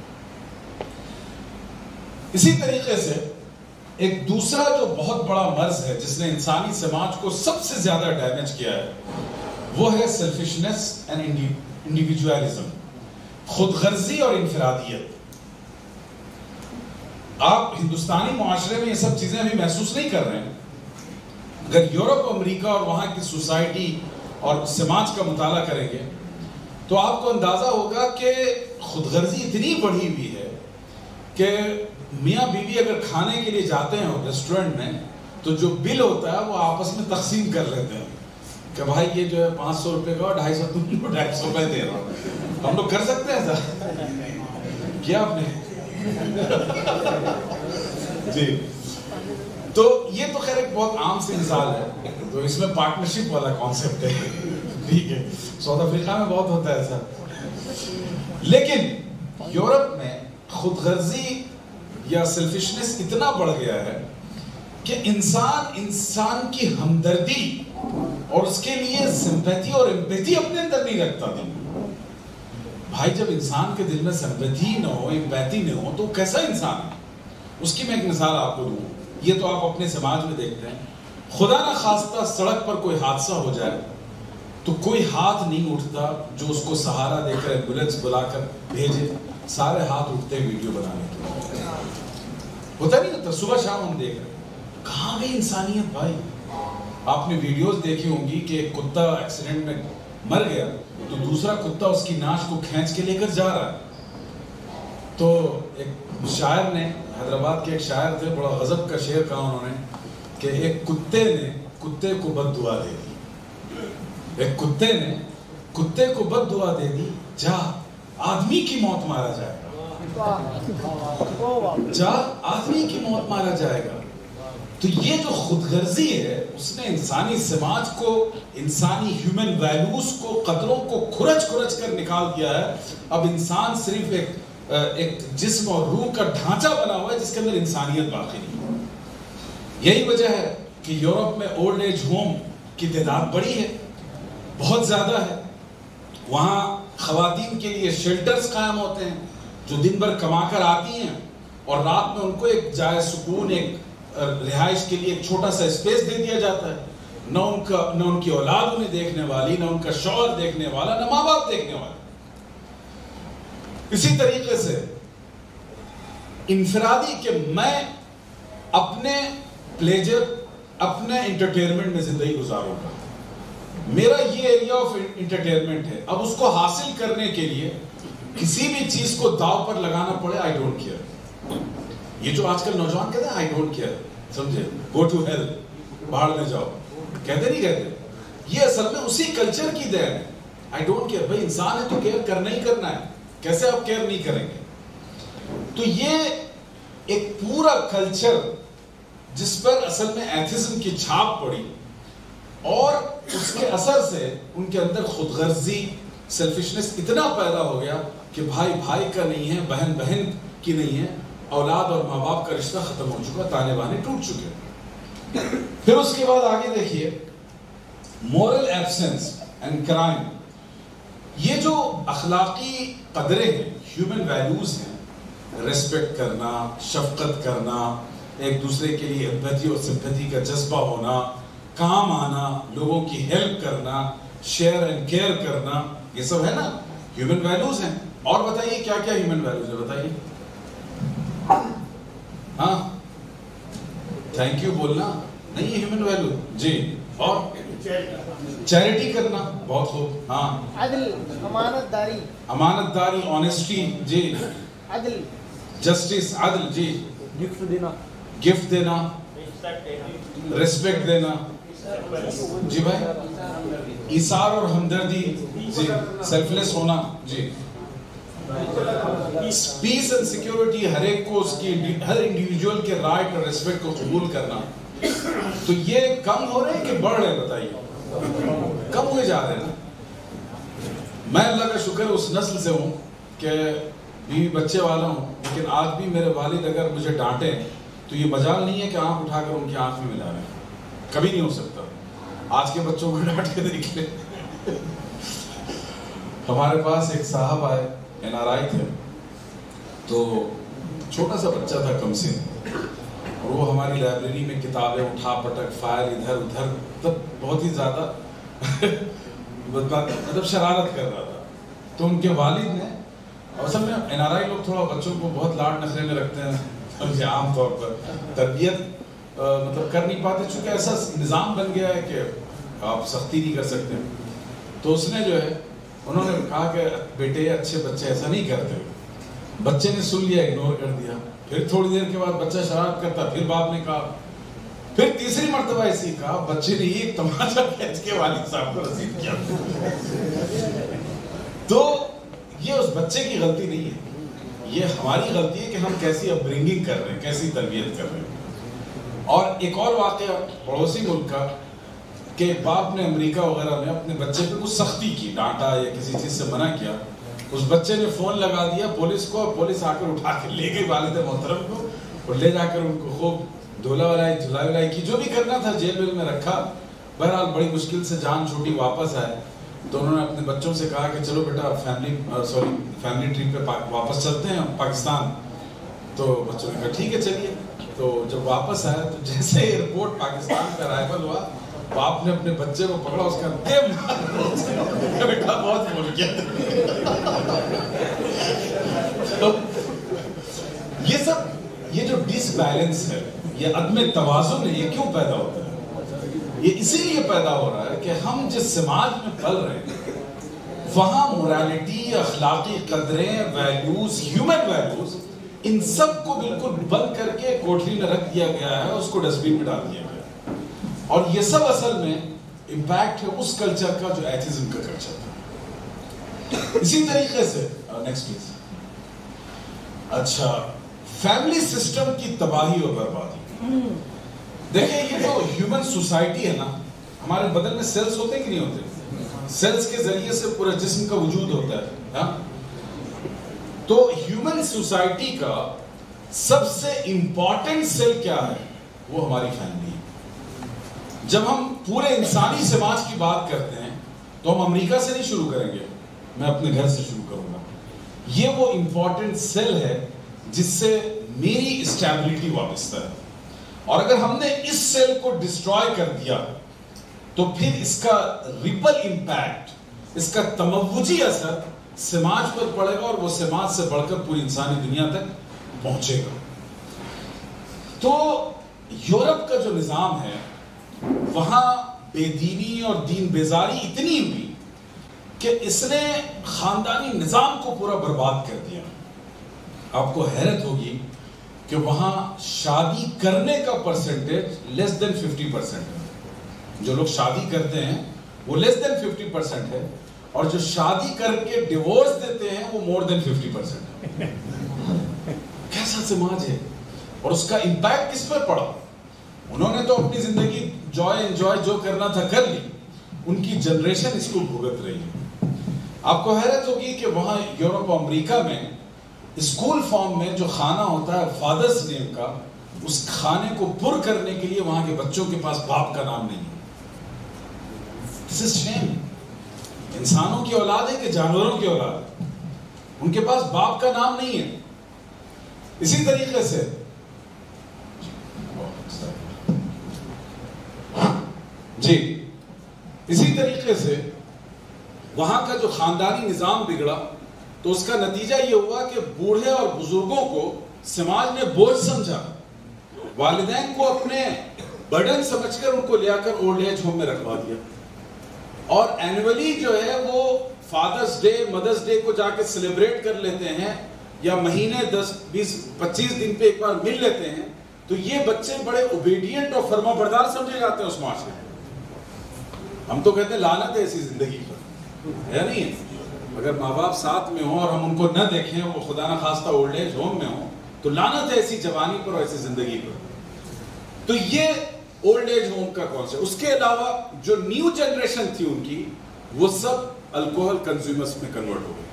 اسی طریقے سے ایک دوسرا جو بہت بڑا مرض ہے جس نے انسانی سماج کو سب سے زیادہ ڈیمیج کیا ہے، وہ ہے سیلفشنس اینڈ انڈیویجوالزم، خود غرضی اور انفرادیت۔ آپ ہندوستانی معاشرے میں یہ سب چیزیں ابھی محسوس نہیں کر رہے ہیں، اگر یورپ، امریکہ اور وہاں کی سوسائٹی اور سماج کا مطالعہ کریں گے تو آپ کو اندازہ ہوگا کہ خود غرضی اتنی بڑھی ہوئی ہے کہ میاں بیوی اگر کھانے کے لیے جاتے ہیں ریسٹورنٹ میں تو جو بل ہوتا ہے وہ آپس میں تقسیم کر لیتے ہیں کہ بھائی یہ جو ہے 500 روپے کا، 250 تم کو 250 روپے دے رہا ہوں۔ ہم لوگ کر سکتے ہیں ایسا؟ کیا آپ نے؟ جی، تو یہ تو خیر ایک بہت عام سی مثال ہے، تو اس میں پارٹنرشپ والا کانسیپٹ ہے، ٹھیک ہے، ساؤتھ افریقہ میں بہت ہوتا ہے ایسا۔ لیکن یورپ میں خود غرضی یا سیلفشنس اتنا بڑھ گیا ہے کہ انسان کی ہمدردی اور اس کے لیے سمپیتھی اور امپیتھی اپنے اندر نہیں رکھتا تھا۔ بھائی جب انسان کے دل میں سمپیتھی نہ ہو، امپیتھی نہ ہو تو کیسا انسان ہے؟ اس کی میں ایک مثال آپ کو دوں، یہ تو آپ اپنے سماج میں دیکھتے ہیں، خدا نہ خواستہ سڑک پر کوئی حادثہ ہو جائے تو کوئی ہاتھ نہیں اٹھتا جو اس کو سہارا دے کر ایمبولینس بلا کر بھیجے، سارے ہاتھ اٹھتے ویڈیو بنانے کے۔ ہوتا نہیں ہوتا؟ صبح شام ہم دیکھ رہے ہیں، کہاں گئی انسانیت بھائی؟ آپ نے ویڈیوز دیکھی ہوں گی کہ ایک کتا ایکسیڈنٹ میں مر گیا تو دوسرا کتا اس کی ناش کو کھینچ کے لے کر جا رہا ہے۔ تو ایک شاعر نے، حیدرآباد کے ایک شاعر تھے، بڑا غضب کا شعر کہا انہوں نے کہ ایک کتے نے کتے کو بد دعا دے دی، ایک کتے نے کتے کو بد دعا دے دی، جا آدمی کی موت مارا جائے گا، جا آدمی کی موت مارا جائے گا۔ تو یہ جو خود غرضی ہے اس نے انسانی سماج کو، انسانی ہیومن ویلیوز کو، قدروں کو کھرچ کھرچ کر نکال دیا ہے۔ اب انسان صرف ایک جسم اور روح کا ڈھانچہ بنا ہوا ہے جس کے اندر انسانیت باقی نہیں۔ یہی وجہ ہے کہ یورپ میں اولڈ ایج ہوم کی تعداد بڑی ہے، بہت زیادہ ہے۔ وہاں خواتین کے لیے شیلٹرز قائم ہوتے ہیں جو دن بھر کما کر آتی ہیں اور رات میں ان کو ایک جائے سکون، ایک رہائش کے لیے ایک چھوٹا سا اسپیس دے دیا جاتا ہے۔ نہ ان کی اولاد انہیں دیکھنے والی، نہ ان کا شوہر دیکھنے والا، نہ ماں باپ دیکھنے والا۔ اسی طریقے سے انفرادی کہ میں اپنے پلیجر، اپنے انٹرٹینمنٹ میں زندگی گزاروں گا، میرا یہ ایریا آف انٹرٹینمنٹ ہے، اب اس کو حاصل کرنے کے لیے کسی بھی چیز کو داؤ پر لگانا پڑے آئی ڈونٹ کیئر. یہ جو آج کل نوجوان کہتے ہیں آئی ڈونٹ کیئر, سمجھے, گو ٹو ہیل, باہر میں جاؤ, کہتے نہیں کہتے, یہ اصل میں اسی کلچر کی دین ہے. آئی ڈونٹ کیئر, بھائی انسان ہے تو کیئر کرنا ہی کرنا ہے, کیسے آپ کیئر نہیں کریں گے. تو یہ ایک پورا کلچر جس پر اصل میں ایتھزم کی چھاپ پڑی, اور اس کے اثر سے ان کے اندر خود غرضی, سیلفشنس اتنا پیدا ہو گیا کہ بھائی بھائی کا نہیں ہے, بہن بہن کی نہیں ہے, اولاد اور ماں باپ کا رشتہ ختم ہو چکا, تانے بانے ٹوٹ چکے. پھر اس کے بعد آگے دیکھیے, مورل ایبسنس اینڈ کرائم. یہ جو اخلاقی قدریں ہیں, ہیومن ویلیوز ہیں, ریسپیکٹ کرنا, شفقت کرنا, ایک دوسرے کے لیے امپیتھی اور سمپیتھی کا جذبہ ہونا, کام آنا, لوگوں کی ہیلپ کرنا, شیئر اینڈ کیئر کرنا, یہ سب ہے نا ہیومن ویلیوز ہیں. اور بتائیے کیا کیا ہیومن ویلیوز ہے, بتائیے. ہاں تھینک یو بولنا نہیں ہیومن ویلیو جی. اور چیریٹی کرنا, بہت خوب. ہاں عدل, امانت داری, امانت داری, آنیسٹی جی, عدل, جسٹس, عدل جی, گفٹ دینا, گفٹ دینا, ریسپیکٹ دینا جی بھائی, ایثار اور ہمدردی جی, سیلف لیس ہونا جی, پیس اینڈ سیکیورٹی, ہر ایک کو اس کی ہر انڈیویجول کے رائٹ اور ریسپیکٹ کو قبول کرنا. تو یہ کم ہو رہے ہیں کہ بڑھ رہے, بتائیے. کم ہوئے جا رہے ہیں نا. میں اللہ کا شکر اس نسل سے ہوں کہ بیوی بچے والا ہوں, لیکن آج بھی میرے والد اگر مجھے ڈانٹیں تو یہ مجال نہیں ہے کہ آنکھ اٹھا کر ان کی آنکھ میں ملا لیں, کبھی نہیں ہو سکتا. آج کے بچوں کو ڈانٹ کے دیکھ لیں. ہمارے پاس ایک صاحب آئے, NRI تھے, تو چھوٹا سا بچہ تھا کم سن, اور وہ ہماری لائبریری میں کتابیں اٹھا پٹک, فائل ادھر ادھر, مطلب بہت ہی زیادہ مطلب شرارت کر رہا تھا. تو ان کے والد نے, اور اصل میں NRI لوگ تھوڑا بچوں کو بہت لاڈ نخرے میں رکھتے ہیں عام طور پر, تربیت مطلب کر نہیں پاتے, چونکہ ایسا نظام بن گیا ہے کہ آپ سختی نہیں کر سکتے. تو اس نے جو ہے, انہوں نے کہا کہ بیٹے اچھے بچے ایسا نہیں کرتے. بچے نے سن لیا, اگنور کر دیا. پھر تھوڑی دیر کے بعد بچہ شرارت کرتا, پھر باپ نے کہا, پھر تیسری مرتبہ اسی کہا, بچے نے ایک تماشا کھینچ کے والد صاحب کو رسید کیا. تو یہ اس بچے کی غلطی نہیں ہے, یہ ہماری غلطی ہے کہ ہم کیسی اپ برنگنگ کر رہے ہیں, کیسی تربیت کر رہے ہیں. اور ایک اور واقعہ پڑوسی ملک کا, کہ باپ نے امریکہ وغیرہ میں اپنے بچے پہ کچھ سختی کی, ڈانٹا یا کسی چیز سے منع کیا. اس بچے نے فون لگا دیا پولیس کو, اور پولیس آ کر اٹھا کے لے گئی والد محترم کو, اور لے جا کر ان کو خوب دھولا ولائی, دھلائی ولائی کی, جو بھی کرنا تھا جیل ویل میں رکھا. بہرحال بڑی مشکل سے جان چھوٹی, واپس آئے. تو انہوں نے اپنے بچوں سے کہا کہ چلو بیٹا فیملی ٹرپ پہ واپس چلتے ہیں پاکستان. تو بچوں نے کہا ٹھیک ہے چلیے. تو جب واپس آئے تو جیسے ایئرپورٹ پاکستان پہ ارائیول ہوا, باپ نے اپنے بچے کو پکڑا, اس کا بیٹا بہت بول گیا. یہ سب, یہ جو ڈس بیلنس ہے, یہ عدم توازن ہے, یہ کیوں پیدا ہوتا ہے؟ یہ اسی لیے پیدا ہو رہا ہے کہ ہم جس سماج میں پل رہے ہیں وہاں موریلٹی, اخلاقی قدریں, ویلیوز, ہیومن ویلیوز, ان سب کو بالکل بند کر کے کوٹری میں رکھ دیا گیا ہے, اس کو ڈسٹ بین میں ڈال دیا گیا. اور یہ سب اصل میں امپیکٹ ہے اس کلچر کا جو ایتھزم کا کلچر تھا. اسی طریقے سے نیکسٹ پلیز. اچھا, فیملی سسٹم کی تباہی اور بربادی. دیکھیں یہ جو ہیومن سوسائٹی ہے نا, ہمارے بدن میں سیلز ہوتے ہیں کہ نہیں ہوتے؟ سیلز کے ذریعے سے پورے جسم کا وجود ہوتا ہے. تو ہیومن سوسائٹی کا سب سے امپورٹنٹ سیل کیا ہے؟ وہ ہماری فیملی ہے. جب ہم پورے انسانی سماج کی بات کرتے ہیں تو ہم امریکہ سے نہیں شروع کریں گے, میں اپنے گھر سے شروع کروں گا. یہ وہ امپورٹنٹ سیل ہے جس سے میری اسٹیبلٹی وابستہ ہے. اور اگر ہم نے اس سیل کو ڈسٹروائے کر دیا تو پھر اس کا ریپل امپیکٹ, اس کا تموجی اثر سماج پر پڑے گا, اور وہ سماج سے بڑھ کر پوری انسانی دنیا تک پہنچے گا. تو یورپ کا جو نظام ہے, وہاں بے دینی اور دین بیزاری اتنی ہوئی کہ اس نے خاندانی نظام کو پورا برباد کر دیا. آپ کو حیرت ہوگی کہ وہاں شادی کرنے کا پرسنٹیج لیس دین 50% ہے. جو لوگ شادی کرتے ہیں وہ لیس دین 50% ہے, اور جو شادی کر کے ڈیورس دیتے ہیں وہ مور دین 50% ہے. کیسا سماج ہے, اور اس کا امپیکٹ کس پہ پڑا؟ انہوں نے تو اپنی زندگی انجوائے جو کرنا تھا کر لی, ان کی جنریشن اس کو بھگت رہی ہے. آپ کو حیرت ہوگی کہ وہاں یورپ اور امریکہ میں اسکول فارم میں جو کھانا ہوتا ہے فادرز نیم کا, اس کھانے کو پر کرنے کے لیے وہاں کے بچوں کے پاس باپ کا نام نہیں ہے. This is shame. انسانوں کی اولاد ہے کہ جانوروں کی اولاد ہے, ان کے پاس باپ کا نام نہیں ہے. اسی طریقے سے اسی طریقے سے وہاں کا جو خاندانی نظام بگڑا تو اس کا نتیجہ یہ ہوا کہ بوڑھے اور بزرگوں کو سماج نے بوجھ سمجھا, والدین کو اپنے برڈن سمجھ کر ان کو لے کر اولڈ ایج ہوم میں رکھوا دیا, اور اینولی جو ہے وہ فادرز ڈے مدرز ڈے کو جا کے سیلیبریٹ کر لیتے ہیں, یا مہینے 10 20 25 دن پہ ایک بار مل لیتے ہیں. تو یہ بچے بڑے اوبیڈینٹ اور فرما بردار سمجھے جاتے ہیں اس معاشرے میں. ہم تو کہتے ہیں لعنت ہے ایسی زندگی پر, ہے نہیں؟ اگر ماں باپ ساتھ میں ہوں اور ہم ان کو نہ دیکھیں, وہ خدا نہ خواستہ اولڈ ایج ہوم میں ہوں, تو لعنت ہے ایسی جوانی پر اور ایسی زندگی پر. تو یہ اولڈ ایج ہوم کا کانسیپٹ. اس کے علاوہ جو نیو جنریشن تھی ان کی, وہ سب الکوہل کنزیومرز میں کنورٹ ہو گئی.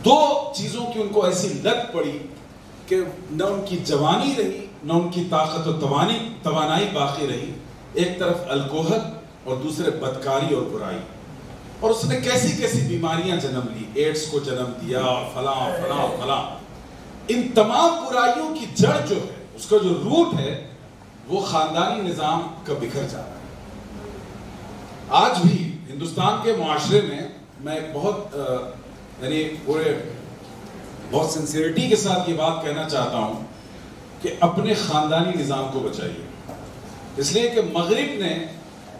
دو چیزوں کی ان کو ایسی لت پڑی کہ نہ ان کی جوانی رہی نہ ان کی طاقت و توانائی باقی رہی. ایک طرف الکوہل اور دوسرے بدکاری اور برائی. اور اس نے کیسی کیسی بیماریاں جنم لی, ایڈز کو جنم دیا, اور فلاں اور فلاں اور فلاں. ان تمام برائیوں کی جڑ جو ہے, اس کا جو روٹ ہے, وہ خاندانی نظام کا بکھر جا رہا ہے. آج بھی ہندوستان کے معاشرے میں بہت یعنی پورے بہت سنسیئرٹی کے ساتھ یہ بات کہنا چاہتا ہوں کہ اپنے خاندانی نظام کو بچائیے. اس لیے کہ مغرب نے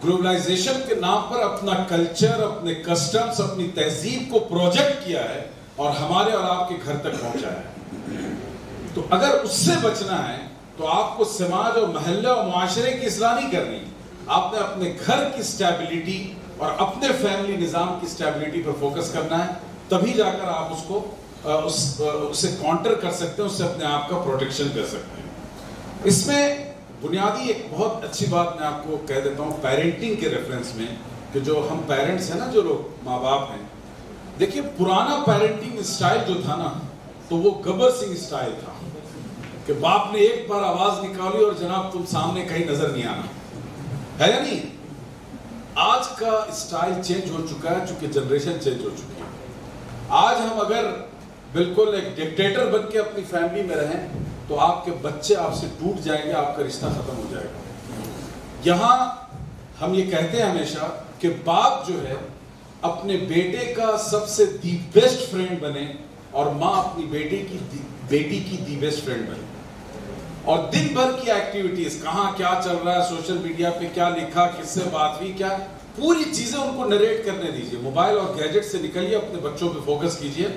گلوبلائزیشن کے نام پر اپنا کلچر, اپنے کسٹمز, اپنی تہذیب کو پروجیکٹ کیا ہے اور ہمارے اور آپ کے گھر تک پہنچایا ہے. تو اگر اس سے بچنا ہے تو آپ کو سماج اور محلہ اور معاشرے کی اصلاح نہیں کرنی. آپ نے اپنے گھر کی سٹیبلٹی اور اپنے فیملی نظام کی سٹیبلٹی پر فوکس کرنا ہے, تبھی جا کر آپ اس کو اسے کاؤنٹر کر سکتے ہیں, اس سے اپنے آپ کا پروٹیکشن کر سکتے ہیں. اس میں بنیادی ایک بہت اچھی بات میں آپ کو کہہ دیتا ہوں پیرنٹنگ کے ریفرنس میں, کہ جو ہم پیرنٹس ہیں نا, جو لوگ ماں باپ ہیں, دیکھیے پرانا پیرنٹنگ اسٹائل جو تھا نا, تو وہ گبر سنگھ اسٹائل تھا کہ باپ نے ایک بار آواز نکالی اور جناب تم سامنے کہیں نظر نہیں آنا, ہے یا نہیں؟ آج کا اسٹائل چینج ہو چکا ہے چونکہ جنریشن چینج ہو چکی ہے. آج ہم اگر بالکل ایک ڈکٹیٹر بن کے اپنی فیملی میں رہیں تو آپ کے بچے آپ سے ٹوٹ جائیں گے, آپ کا رشتہ ختم ہو جائے گا. یہاں ہم یہ کہتے ہیں ہمیشہ کہ باپ جو ہے اپنے بیٹے کا سب سے دی بیسٹ فرینڈ بنے, اور ماں اپنی بیٹی کی دی بیسٹ فرینڈ بنے. اور دن بھر کی ایکٹیویٹیز, کہاں کیا چل رہا ہے, سوشل میڈیا پہ کیا لکھا, کس سے بات ہوئی, کیا پوری چیزیں ان کو نریٹ کرنے دیجیے. موبائل اور گیجٹ سے نکلیے, اپنے بچوں پہ فوکس کیجیے.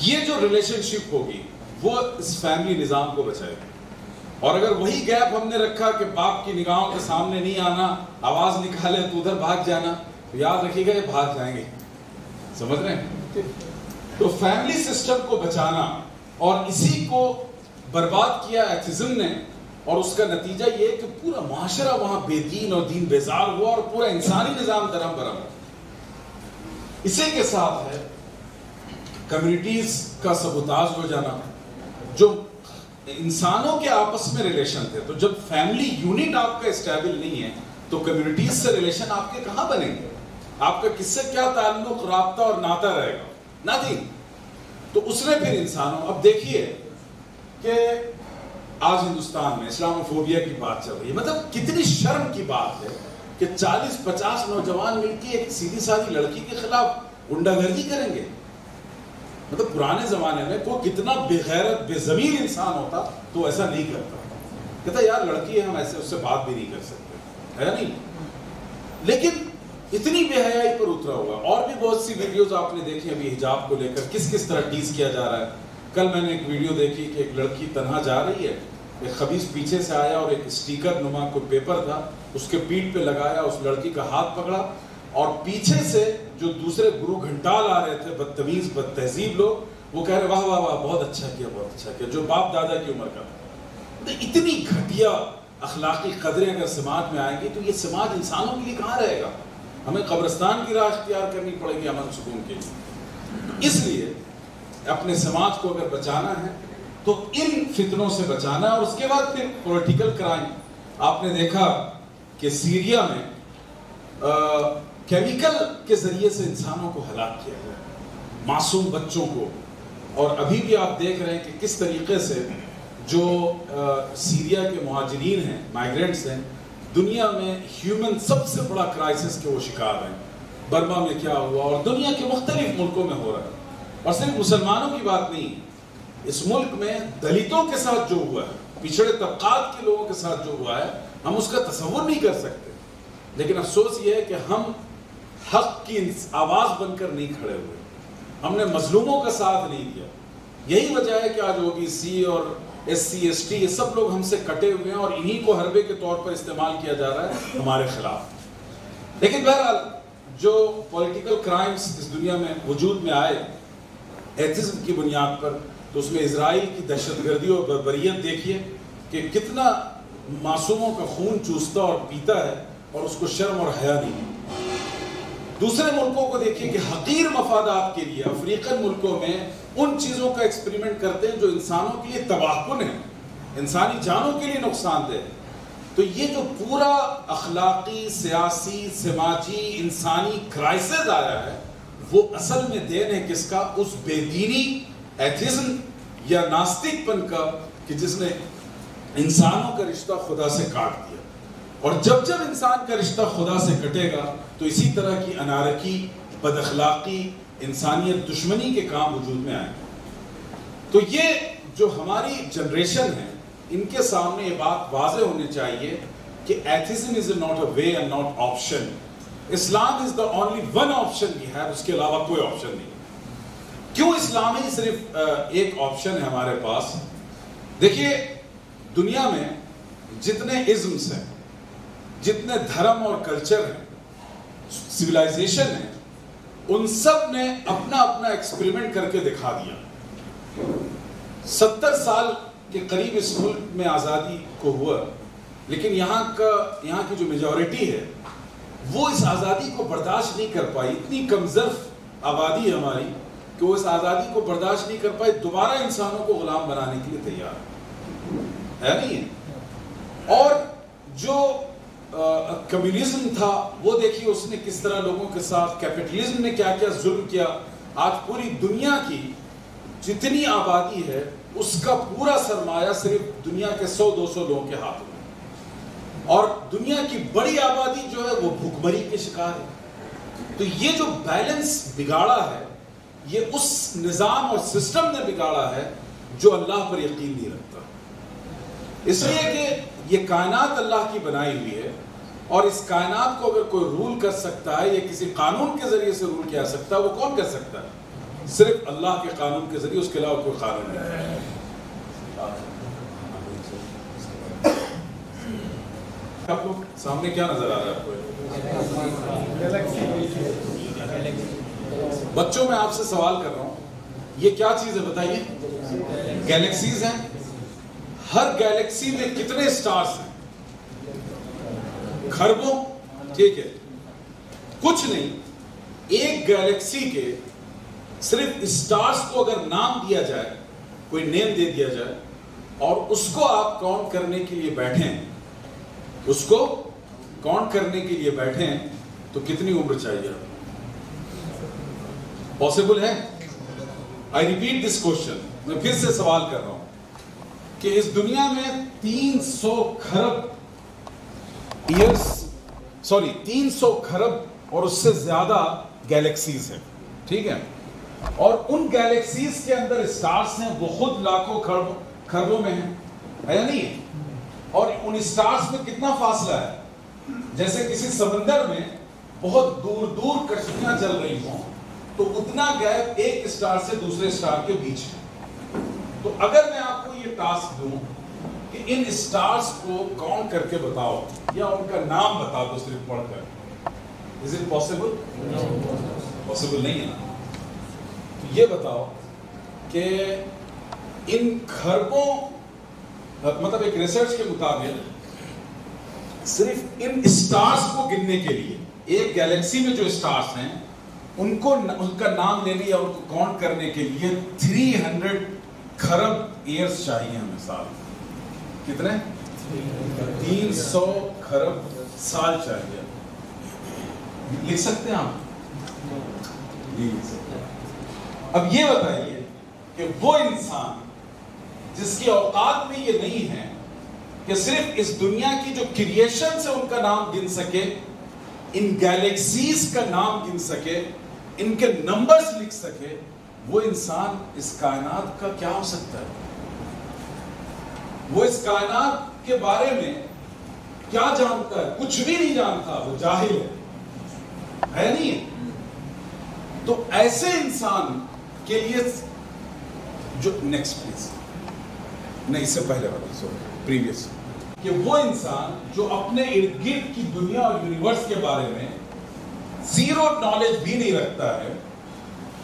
یہ جو ریلیشن شپ ہوگی وہ اس فیملی نظام کو بچائے گا. اور اگر وہی گیپ ہم نے رکھا کہ باپ کی نگاہوں کے سامنے نہیں آنا, آواز نکالے تو ادھر بھاگ جانا, تو یاد رکھیے گا یہ بھاگ جائیں گے. سمجھ رہے ہیں؟ تو فیملی سسٹم کو بچانا, اور اسی کو برباد کیا ایتھزم نے, اور اس کا نتیجہ یہ کہ پورا معاشرہ وہاں بے دین اور دین بیزار ہوا, اور پورا انسانی نظام درہم برہم. اسی کے ساتھ ہے کمیونٹیز کا سبوتاژ ہو جانا. جو انسانوں کے آپس میں ریلیشن تھے, تو جب فیملی یونٹ آپ کا اسٹیبل نہیں ہے تو کمیونٹیز سے ریلیشن آپ کے کہاں بنیں گے؟ آپ کا کس سے کیا تعلق, رابطہ اور ناطہ رہے گا؟ نتھنگ. تو اس نے پھر انسانوں, اب دیکھیے کہ آج ہندوستان میں اسلاموفوبیا کی بات چل رہی ہے. مطلب کتنی شرم کی بات ہے کہ 40-50 نوجوان مل کے ایک سیدھی سادھی لڑکی کے خلاف غنڈہ گردی کریں گے. مطلب پرانے زمانے میں کوئی کتنا بے غیرت بے ضمیر انسان ہوتا تو ایسا نہیں کرتا, کہتا یار لڑکی ہے, ہم ایسے اس سے بات بھی نہیں کر سکتے, ہے نہیں. لیکن اتنی بے حیائی پر اترا ہوا. اور بھی بہت سی ویڈیوز آپ نے دیکھی ابھی حجاب کو لے کر کس طرح ٹیز کیا جا رہا ہے. کل میں نے ایک ویڈیو دیکھی کہ ایک لڑکی تنہا جا رہی ہے, ایک خبیث پیچھے سے آیا اور ایک اسٹیکر نما کوئی پیپر تھا اس کے پیٹھ پہ لگایا, اس لڑکی کا ہاتھ پکڑا اور پیچھے سے جو دوسرے گرو گھنٹال آ رہے تھے بدتمیز بد تہذیب لوگ, وہ کہہ رہے واہ واہ واہ بہت اچھا کیا, جو باپ دادا کی عمر کا تھا. اتنی گھٹیا اخلاقی قدریں اگر سماج میں آئیں گی تو یہ سماج انسانوں کے لیے کہاں رہے گا؟ ہمیں قبرستان کی راہ اختیار کرنی پڑے گی امن سکون کے لیے. اس لیے اپنے سماج کو اگر بچانا ہے تو ان فتنوں سے بچانا ہے. اور اس کے بعد پھر پولیٹیکل کرائم. آپ نے دیکھا کہ سیریا میں کیمیکل کے ذریعے سے انسانوں کو ہلاک کیا گیا, معصوم بچوں کو. اور ابھی بھی آپ دیکھ رہے ہیں کہ کس طریقے سے جو سیریا کے مہاجرین ہیں, مائیگرینٹس ہیں, دنیا میں ہیومن سب سے بڑا کرائسس کے وہ شکار ہیں. برما میں کیا ہوا اور دنیا کے مختلف ملکوں میں ہو رہا ہے. اور صرف مسلمانوں کی بات نہیں, اس ملک میں دلتوں کے ساتھ جو ہوا ہے, پچھڑے طبقات کے لوگوں کے ساتھ جو ہوا ہے, ہم اس کا تصور نہیں کر سکتے. لیکن افسوس یہ ہے کہ ہم حق کی آواز بن کر نہیں کھڑے ہوئے, ہم نے مظلوموں کا ساتھ نہیں دیا. یہی وجہ ہے کہ آج او بی سی اور ایس سی ایس ٹی یہ سب لوگ ہم سے کٹے ہوئے ہیں اور انہی کو حربے کے طور پر استعمال کیا جا رہا ہے ہمارے خلاف. لیکن بہرحال جو پولیٹیکل کرائمز اس دنیا میں وجود میں آئے ایتھزم کی بنیاد پر, تو اس میں اسرائیل کی دہشت گردی اور بربریت دیکھیے کہ کتنا معصوموں کا خون چوستا اور پیتا ہے اور اس کو شرم اور حیا نہیں. دوسرے ملکوں کو دیکھیے کہ حقیر مفادات کے لیے افریقن ملکوں میں ان چیزوں کا ایکسپریمنٹ کرتے ہیں جو انسانوں کے لیے تباہ کن ہیں, انسانی جانوں کے لیے نقصان دہ. تو یہ جو پورا اخلاقی, سیاسی, سماجی, انسانی کرائسس آیا ہے وہ اصل میں دین ہے کس کا؟ اس بے دینی, ایتھزم یا ناستک پن کا کہ جس نے انسانوں کا رشتہ خدا سے کاٹ دیا. اور جب جب انسان کا رشتہ خدا سے کٹے گا تو اسی طرح کی انارکی, بد اخلاقی, انسانیت دشمنی کے کام وجود میں آئیں. تو یہ جو ہماری جنریشن ہے ان کے سامنے یہ بات واضح ہونی چاہیے کہ atheism is not a way and not option. Islam is the only one option we have, اس کے علاوہ کوئی آپشن نہیں. کیوں اسلام ہی صرف ایک آپشن ہے ہمارے پاس؟ دیکھیے دنیا میں جتنے ازمز ہیں, جتنے دھرم اور کلچر ہیں, سویلائزیشن ہے, ان سب نے اپنا اپنا ایکسپریمنٹ کر کے دکھا دیا. 70 سال کے قریب اس ملک میں آزادی کو ہوا, لیکن یہاں کی جو میجورٹی ہے وہ اس آزادی کو برداشت نہیں کر پائی. اتنی کمزرف آبادی ہے ہماری کہ وہ اس آزادی کو برداشت نہیں کر پائی, دوبارہ انسانوں کو غلام بنانے کے لیے تیار ہے نہیں ہے. اور جو کمیونزم تھا وہ دیکھیے اس نے کس طرح لوگوں کے ساتھ, کیپٹلزم نے کیا کیا ظلم کیا. آج پوری دنیا کی جتنی آبادی ہے اس کا پورا سرمایہ صرف دنیا کے 100-200 لوگوں کے ہاتھوں میں, اور دنیا کی بڑی آبادی جو ہے وہ بھوکمری کے شکار ہے. تو یہ جو بیلنس بگاڑا ہے یہ اس نظام اور سسٹم نے بگاڑا ہے جو اللہ پر یقین نہیں رکھتا. اس لیے کہ یہ کائنات اللہ کی بنائی ہوئی ہے, اور اس کائنات کو اگر کوئی رول کر سکتا ہے یا کسی قانون کے ذریعے سے رول کیا سکتا ہے, وہ کون کر سکتا ہے؟ صرف اللہ کے قانون کے ذریعے, اس کے علاوہ کوئی قانون نہیں. آپ کو سامنے کیا نظر آ رہا ہے؟ آپ کو بچوں میں آپ سے سوال کر رہا ہوں, یہ کیا چیز ہے بتائیے؟ گیلیکسیز ہیں. ہر گیلیکسی میں کتنے سٹارز ہیں؟ خربوں. ٹھیک ہے, کچھ نہیں. ایک گیلیکسی کے صرف سٹارز کو اگر نام دیا جائے, کوئی نیم دے دیا جائے, اور اس کو آپ کاؤنٹ کرنے کے لیے بیٹھیں, اس کو کاؤنٹ کرنے کے لیے بیٹھیں تو کتنی عمر چاہیے؟ پاسبل ہے؟ آئی ریپیٹ دس کوشچن, میں پھر سے سوال کر رہا ہوں کہ اس دنیا میں 300 کھرب اور اس سے زیادہ گیلیکسیز ہیں. ٹھیک ہے, اور ان گیلیکسیز کے اندر سٹارز ہیں وہ خود لاکھوں کھربوں میں ہیں, ہے یا نہیں ہے؟ اور ان سٹارز میں کتنا فاصلہ ہے؟ جیسے کسی سمندر میں بہت دور دور کشتیاں چل رہی ہوں تو اتنا گیپ ایک اسٹار سے دوسرے اسٹار کے بیچ ہے. تو اگر میں آپ کو یہ ٹاسک دوں کہ ان اسٹارز کو کاؤنٹ کر کے بتاؤ یا ان کا نام بتا دو صرف پڑھ کر, از اٹ پاسبل؟ پاسبل نہیں ہے نا. تو یہ بتاؤ کہ ان خربوں, مطلب ایک ریسرچ کے مطابق صرف ان اسٹارز کو گننے کے لیے, ایک گیلیکسی میں جو اسٹارز ہیں ان کو, ان کا نام لینے یا ان کو کاؤنٹ کرنے کے لیے 300 کھرب ایئرز چاہیے ہمیں سال. کتنے؟ 300 کھرب سال چاہیے. لکھ سکتے ہیں آپ؟ نہیں لکھ سکتے. اب یہ بتائیے کہ وہ انسان جس کی اوقات میں یہ نہیں ہے کہ صرف اس دنیا کی جو کریشن سے ان کا نام گن سکے, ان گیلیکسیز کا نام گن سکے, ان کے نمبرز لکھ سکے, وہ انسان اس کائنات کا کیا ہو سکتا ہے؟ وہ اس کائنات کے بارے میں کیا جانتا ہے؟ کچھ بھی نہیں جانتا, وہ جاہل ہے نہیں ہے. تو ایسے انسان کے لیے جو نیکسٹ پلیز, نہیں اس سے پہلے والا سوری پریویس, کہ وہ انسان جو اپنے ارد گرد کی دنیا اور یونیورس کے بارے میں زیرو نالج بھی نہیں رکھتا ہے,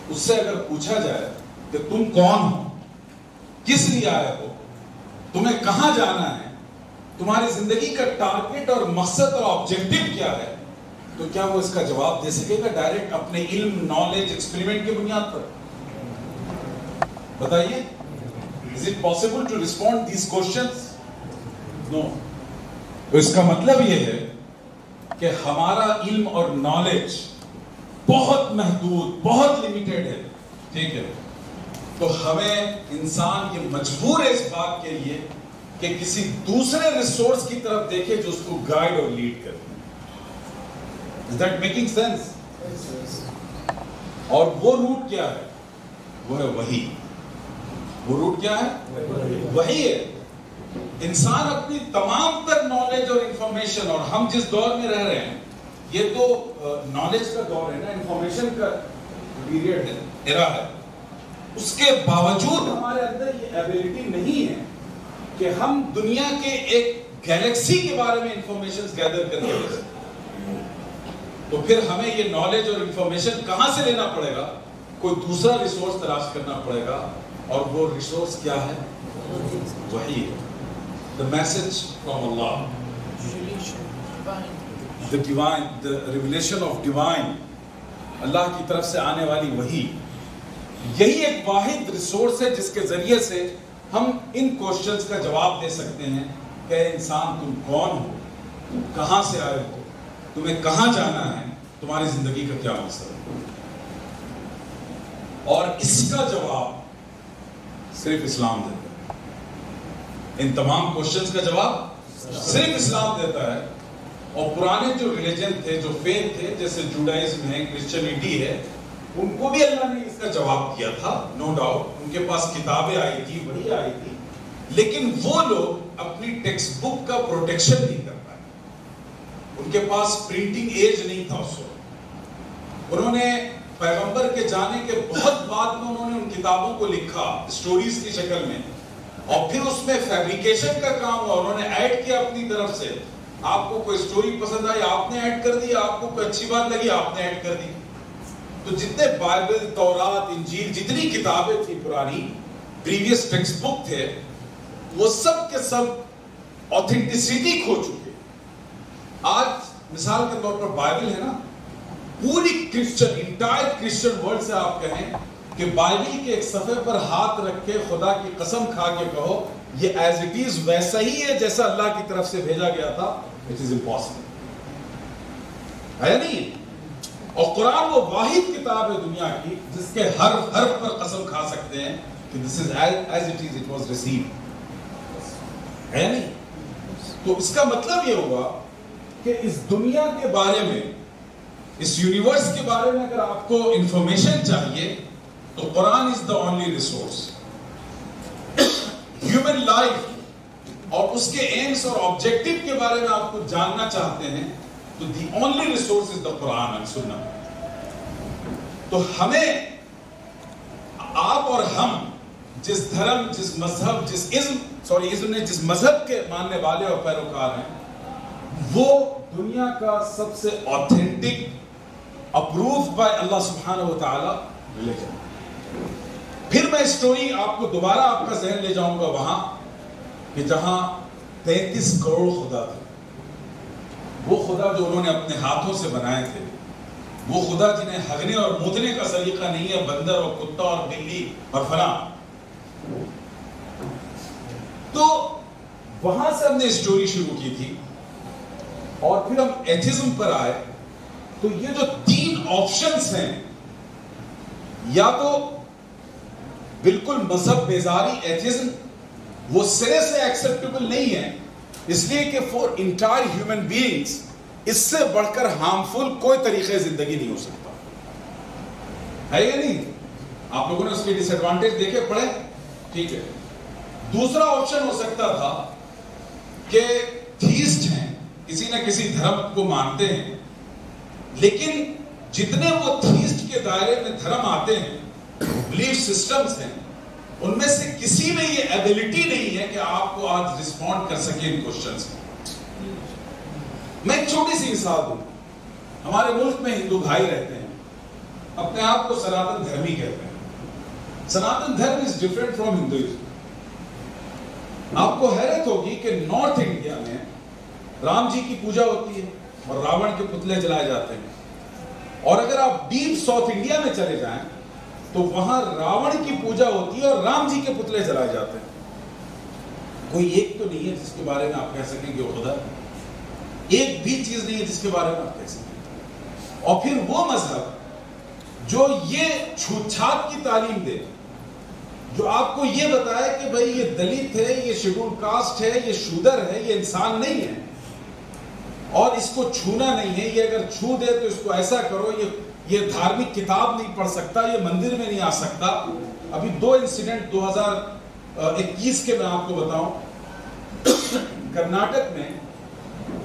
اس سے اگر پوچھا جائے کہ تم کون ہو, کس لیے آئے ہو, تمہیں کہاں جانا ہے, تمہاری زندگی کا ٹارگٹ اور مقصد اور آبجیکٹو کیا ہے, تو کیا وہ اس کا جواب دے سکے گا ڈائریکٹ اپنے علم, نالج, ایکسپیریمنٹ کی بنیاد پر؟ بتائیے, is it possible to respond these questions? No. تو اس کا مطلب یہ ہے کہ ہمارا علم اور نالج بہت محدود, بہت لیمیٹڈ ہے. ٹھیک ہے, تو ہمیں انسان یہ مجبور ہے اس بات کے لیے کہ کسی دوسرے ریسورس کی طرف دیکھے جو اس کو گائیڈ اور لیڈ کرے. Is that making sense? اور وہ روٹ کیا ہے؟ وہ ہے وحی. وہ روٹ کیا ہے؟ وحی ہے. انسان اپنی تمام تر نالج اور انفارمیشن, اور ہم جس دور میں رہ رہے ہیں یہ تو نالج کا دور ہے نا, انفارمیشن کا پیریڈ ہے, ایرا ہے, اس کے باوجود ہمارے اندر یہ ایبیلٹی نہیں ہے کہ ہم دنیا کے ایک گیلیکسی کے بارے میں انفارمیشن گیدر کر کے دے سکیں. تو پھر ہمیں یہ نالج اور انفارمیشن کہاں سے لینا پڑے گا؟ کوئی دوسرا ریسورس تلاش کرنا پڑے گا, اور وہ ریسورس کیا ہے؟ وحی ہے. The message from Allah, the divine, the revelation of divine, اللہ کی طرف سے آنے والی وحی, یہی ایک واحد ریسورس ہے جس کے ذریعے سے ہم ان کوشچنز کا جواب دے سکتے ہیں کہ انسان تم کون ہو, کہاں سے آئے ہو, تمہیں کہاں جانا ہے, تمہاری زندگی کا کیا مقصد ہے. اور اس کا جواب صرف اسلام دیتا ہے. ان تمام کوشچنز کا جواب صرف اسلام دیتا ہے. اور پرانے جو ریلیجن تھے, جو فیتھ تھے, جیسے جوڈائزم ہے, کرسچینٹی ہے, ان کو بھی اللہ نے اس کا جواب دیا تھا, نو ڈاؤٹ. ان کے پاس کتابیں آئی تھی, وحی آئی تھی, لیکن وہ لوگ اپنی ٹیکسٹ بک کا پروٹیکشن نہیں کر پائے. ان کے پاس پرنٹنگ ایج نہیں تھا اس وقت. انہوں نے پیغمبر کے جانے کے بہت بعد میں انہوں نے ان کتابوں کو لکھا اسٹوریز کی شکل میں, اور پھر اس میں فیبریکیشن کا کام ہوا. انہوں نے ایڈ کیا اپنی طرف سے. آپ کو کوئی اسٹوری پسند آئی, آپ نے ایڈ کر دی. آپ کو کوئی اچھی بات لگی, آپ نے ایڈ کر دی. تو جتنے بائبل, تورات, انجیل, جتنی کتابیں تھیں پرانی, پریویس ٹیکسٹ بک تھے, وہ سب کے سب آتھینٹسٹی کھو چکے. آج مثال کے طور پر بائبل ہے نا, پوری کرسچن, انٹائر کرسچن ورلڈ سے آپ کہیں کہ بائبل کے ایک صفحے پر ہاتھ رکھ کے خدا کی قسم کھا کے کہو یہ ایز اٹ از ویسا ہی ہے جیسا اللہ کی طرف سے بھیجا گیا تھا, اٹ از امپاسبل ہے نہیں. اور قرآن وہ واحد کتاب ہے دنیا کی جس کے ہر حرف پر قسم کھا سکتے ہیں کہ this is as it is, it was received, ہے نہیں. تو اس کا مطلب یہ ہوگا کہ اس دنیا کے بارے میں, اس یونیورس کے بارے میں اگر آپ کو انفارمیشن چاہیے تو Quran is the only resource. Human life اور اس کے ایمز اور آبجیکٹو کے بارے میں آپ کو جاننا چاہتے ہیں تو the only resource is the Quran and سنت. تو ہمیں آپ اور ہم جس دھرم، جس مذہب، جس مذہب کے ماننے والے اور پیروکار ہیں، وہ دنیا کا سب سے آتھینٹک اپرووڈ بائی اللہ سبحانہ و تعالی ریلیجن. پھر میں اسٹوری آپ کو دوبارہ آپ کا ذہن لے جاؤں گا وہاں کہ جہاں 33 کروڑ خدا تھے. وہ خدا جو انہوں نے اپنے ہاتھوں سے بنائے تھے، وہ خدا جنہیں ہگنے اور مودنے کا سلیقہ نہیں ہے، بندر اور کتا اور بلی اور فلاں. تو وہاں سے ہم نے اسٹوری شروع کی تھی اور پھر ہم ایتھیزم پر آئے. تو یہ جو 3 آپشنز ہیں، یا تو بالکل مذہب بیزاری ایتھیزم، وہ سرے سے ایکسیپٹیبل نہیں ہے، اس لیے کہ فور انٹائر ہیومن بینگز اس سے بڑھ کر ہارمفل کوئی طریقے زندگی نہیں ہو سکتا ہے یا نہیں؟ آپ لوگوں نے اس کے ڈس ایڈوانٹیج دیکھے، پڑھے، ٹھیک ہے. دوسرا آپشن ہو سکتا تھا کہ تھیسٹ ہیں، کسی نہ کسی دھرم کو مانتے ہیں، لیکن جتنے وہ تھیسٹ کے دائرے میں دھرم آتے ہیں، بلیف سسٹمز ہیں، ان میں سے کسی میں یہ ایبلٹی نہیں ہے کہ آپ کو آج رسپونڈ کر سکے ان کوشچنز میں. میں ایک چھوٹی سی مثال دوں. ہمارے ملک میں ہندو بھائی رہتے ہیں، اپنے آپ کو سناتن دھرمی کہتے ہیں. سناتن دھرم از ڈفرنٹ فرام ہندوازم. آپ کو حیرت ہوگی کہ نارتھ انڈیا میں رام جی کی پوجا ہوتی ہے اور راون کے پتلے جلائے جاتے ہیں. اور اگر آپ ڈیپ ساؤتھ انڈیا میں چلے جائیں تو وہاں راون کی پوجا ہوتی ہے اور رام جی کے پتلے جلائے جاتے ہیں. کوئی ایک تو نہیں ہے جس کے بارے میں آپ کہہ سکیں کہ وہ خدا ہے. ایک بھی چیز نہیں ہے جس کے بارے میں آپ کہہ سکیں. اور پھر وہ مذہب جو یہ چھوت چھات کی تعلیم دے، جو آپ کو یہ بتائے کہ بھئی یہ دلت ہے، یہ شیڈول کاسٹ ہے، یہ شودر ہے، یہ انسان نہیں ہے اور اس کو چھونا نہیں ہے، یہ اگر چھو دے تو اس کو ایسا کرو، یہ دھارمک کتاب نہیں پڑھ سکتا، یہ مندر میں نہیں آ سکتا. ابھی 2 انسیڈنٹ 2021 کے میں آپ کو بتاؤں. کرناٹک میں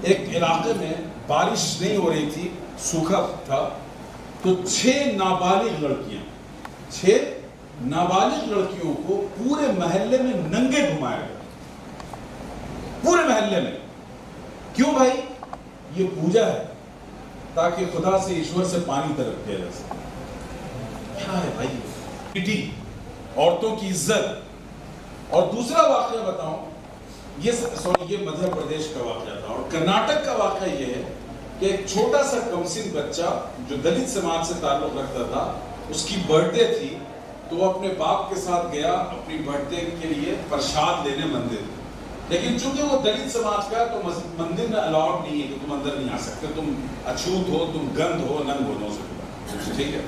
ایک علاقے میں بارش نہیں ہو رہی تھی، سوکھا تھا، تو 6 نابالغ لڑکیوں کو پورے محلے میں ننگے گھمایا گیا. پورے محلے میں. کیوں بھائی؟ یہ پوجا ہے تاکہ خدا سے، ایشور سے پانی طلب کیا جا سکے. کیا ہے بھائی؟ عورتوں کی عزت. اور دوسرا واقعہ بتاؤں، یہ مدھیہ پردیش کا واقعہ تھا. اور کرناٹک کا واقعہ یہ ہے کہ ایک چھوٹا سا کمسن بچہ جو دلت سماج سے تعلق رکھتا تھا، اس کی برتھ ڈے تھی، تو وہ اپنے باپ کے ساتھ گیا اپنی برتھ ڈے کے لیے پرشاد لینے مندر. لیکن چونکہ وہ دلت سماج کا ہے تو مندر میں الاؤڈ نہیں ہے کہ تم اندر نہیں آ سکتے، تم اچھوت ہو، تم گند ہو، ننگ ہو، نو سکتا. ٹھیک ہے.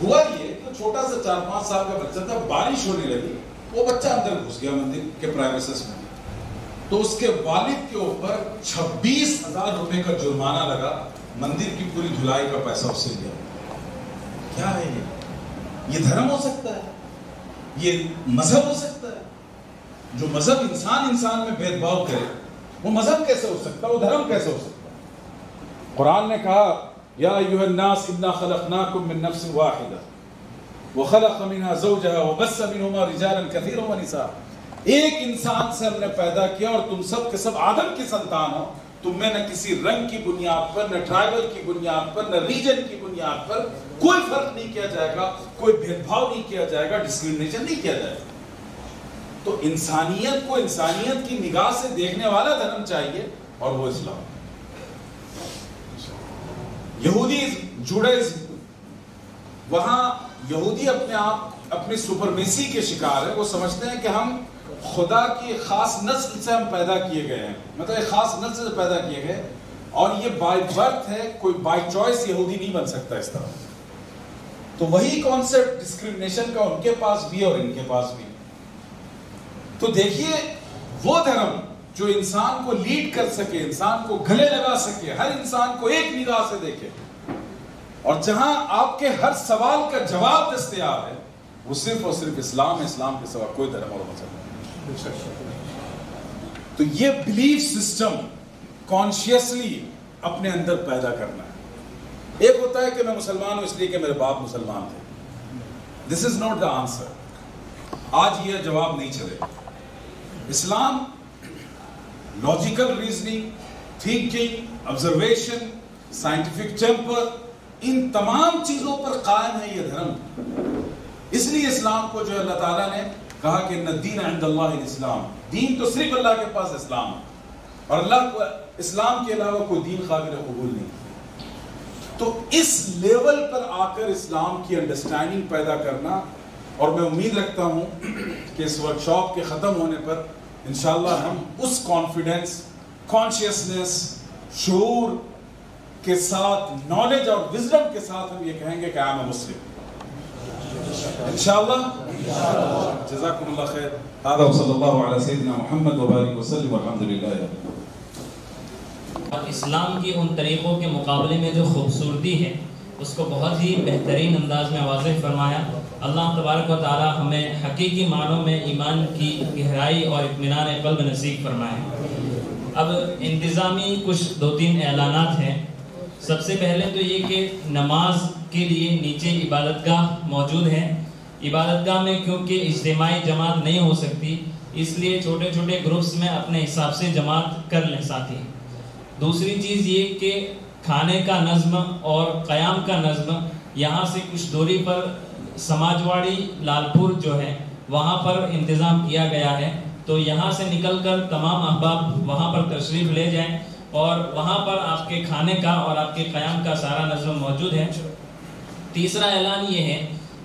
ہوا یہ کہ چھوٹا سا 4-5 سال کا بچہ تھا، بارش ہونے لگی، وہ بچہ اندر گھس گیا مندر کے پرائمیسس میں. تو اس کے والد کے اوپر 26,000 روپے کا جرمانہ لگا. مندر کی پوری دھلائی کا پیسہ اس سے لیا. کیا ہے یہ دھرم ہو سکتا ہے؟ یہ مذہب ہو سکتا ہے؟ جو مذہب انسان میں بھید بھاؤ کرے، وہ مذہب کیسے ہو سکتا ہے؟ وہ دھرم کیسے ہو سکتا ہے؟ قرآن نے کہا یا ایھا الناس انا خلقناکم من نفس واحدہ وخلق منها زوجها وبث منهما رجالا كثيرا ونساء. ایک انسان سے ہم نے پیدا کیا اور تم سب کے سب آدم کی سنتان ہو. تم میں نہ کسی رنگ کی بنیاد پر، نہ ٹرائبل کی بنیاد پر، نہ ریجن کی بنیاد پر کوئی فرق نہیں کیا جائے گا، کوئی بھید بھاؤ نہیں کیا جائے گا، ڈسکریمنیشن نہیں کیا جائے گا. تو انسانیت کو انسانیت کی نگاہ سے دیکھنے والا دھرم چاہیے، اور وہ اسلام. یہودی جوڈائزم، وہاں یہودی اپنے آپ اپنی سپرمیسی کے شکار ہے. وہ سمجھتے ہیں کہ ہم خدا کی خاص نسل سے ہم پیدا کیے گئے ہیں، مطلب ایک خاص نسل سے پیدا کیے گئے، اور یہ بائی برتھ ہے، کوئی بائی چوائس یہودی نہیں بن سکتا اس طرح. تو وہی کانسیپٹ ڈسکریمنیشن کا ان کے پاس بھی اور ان کے پاس بھی. تو دیکھیے وہ دھرم جو انسان کو لیڈ کر سکے، انسان کو گلے لگا سکے، ہر انسان کو ایک نگاہ سے دیکھے، اور جہاں آپ کے ہر سوال کا جواب دستیاب ہے، وہ صرف اور صرف اسلام ہے. اسلام کے سوا کوئی دھرم اور مذہب نہیں. تو یہ بلیف سسٹم کانشیسلی اپنے اندر پیدا کرنا ہے۔ ایک ہوتا ہے کہ میں مسلمان ہوں اس لیے کہ میرے باپ مسلمان تھے۔ This is not the answer. آج یہ جواب نہیں چلے گا۔ اسلام logical reasoning, thinking, observation, scientific temper, ان تمام چیزوں پر قائم ہے یہ دھرم۔ اس لیے اسلام کو جو اللہ تعالیٰ نے کہا کہ ان الدین عند اللہ الاسلام، دین تو صرف اللہ کے پاس اسلام ہے، اور اللہ کو اسلام کے علاوہ کوئی دین قابل قبول نہیں۔ تو اس لیول پر آ کر اسلام کی انڈرسٹینڈنگ پیدا کرنا، اور میں امید رکھتا ہوں کہ اس ورکشاپ کے ختم ہونے پر انشاءاللہ ہم اس کانفیڈنس، کانشیسنس، شعور کے ساتھ، نالج اور وزڈم کے ساتھ ہم یہ کہیں گے کہ آئی ایم اے مسلم انشاءاللہ۔ جزاکم اللہ خیر۔ هذا وصلی اللہ علی سیدنا محمد وبارک وسلم والحمدللہ۔ اور اسلام کی ان طریقوں کے مقابلے میں جو خوبصورتی ہے اس کو بہت ہی بہترین انداز میں واضح فرمایا۔ اللہ تبارک و تعالی ہمیں حقیقی معنوں میں ایمان کی گہرائی اور اطمینان قلب نصیب فرمائے۔ اب انتظامی کچھ 2-3 اعلانات ہیں۔ سب سے پہلے تو یہ کہ نماز کے لیے نیچے عبادت گاہ موجود ہے۔ عبادت گاہ میں کیونکہ اجتماعی جماعت نہیں ہو سکتی، اس لیے چھوٹے چھوٹے گروپس میں اپنے حساب سے جماعت کر لیں ساتھی۔ دوسری چیز یہ کہ کھانے کا نظم اور قیام کا نظم یہاں سے کچھ دوری پر سماجواڑی لال پور جو ہے وہاں پر انتظام کیا گیا ہے، تو یہاں سے نکل کر تمام احباب وہاں پر تشریف لے جائیں، اور وہاں پر آپ کے کھانے کا اور آپ کے قیام کا سارا نظم موجود ہے۔ تیسرا اعلان یہ ہے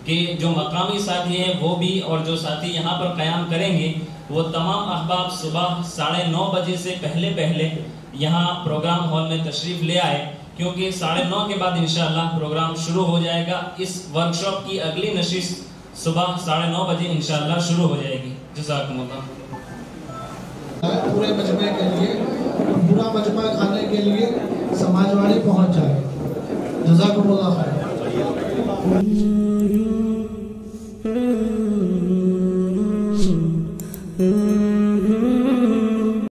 کہ جو مقامی ساتھی ہیں وہ بھی، اور جو ساتھی یہاں پر قیام کریں گے وہ تمام احباب صبح 9:30 بجے سے پہلے یہاں پروگرام ہال میں تشریف لے آئے، کیونکہ 9:30 کے بعد انشاءاللہ پروگرام شروع ہو جائے گا۔ اس ورکشاپ کی اگلی نشست صبح 9:30 بجے انشاءاللہ شروع ہو جائے گی۔ جزاکم اللہ۔ پورے مجمع کے لیے، پورا مجمع کھانے کے لیے سماجواڑی پہنچ جائے۔ جزاکم اللہ خیر۔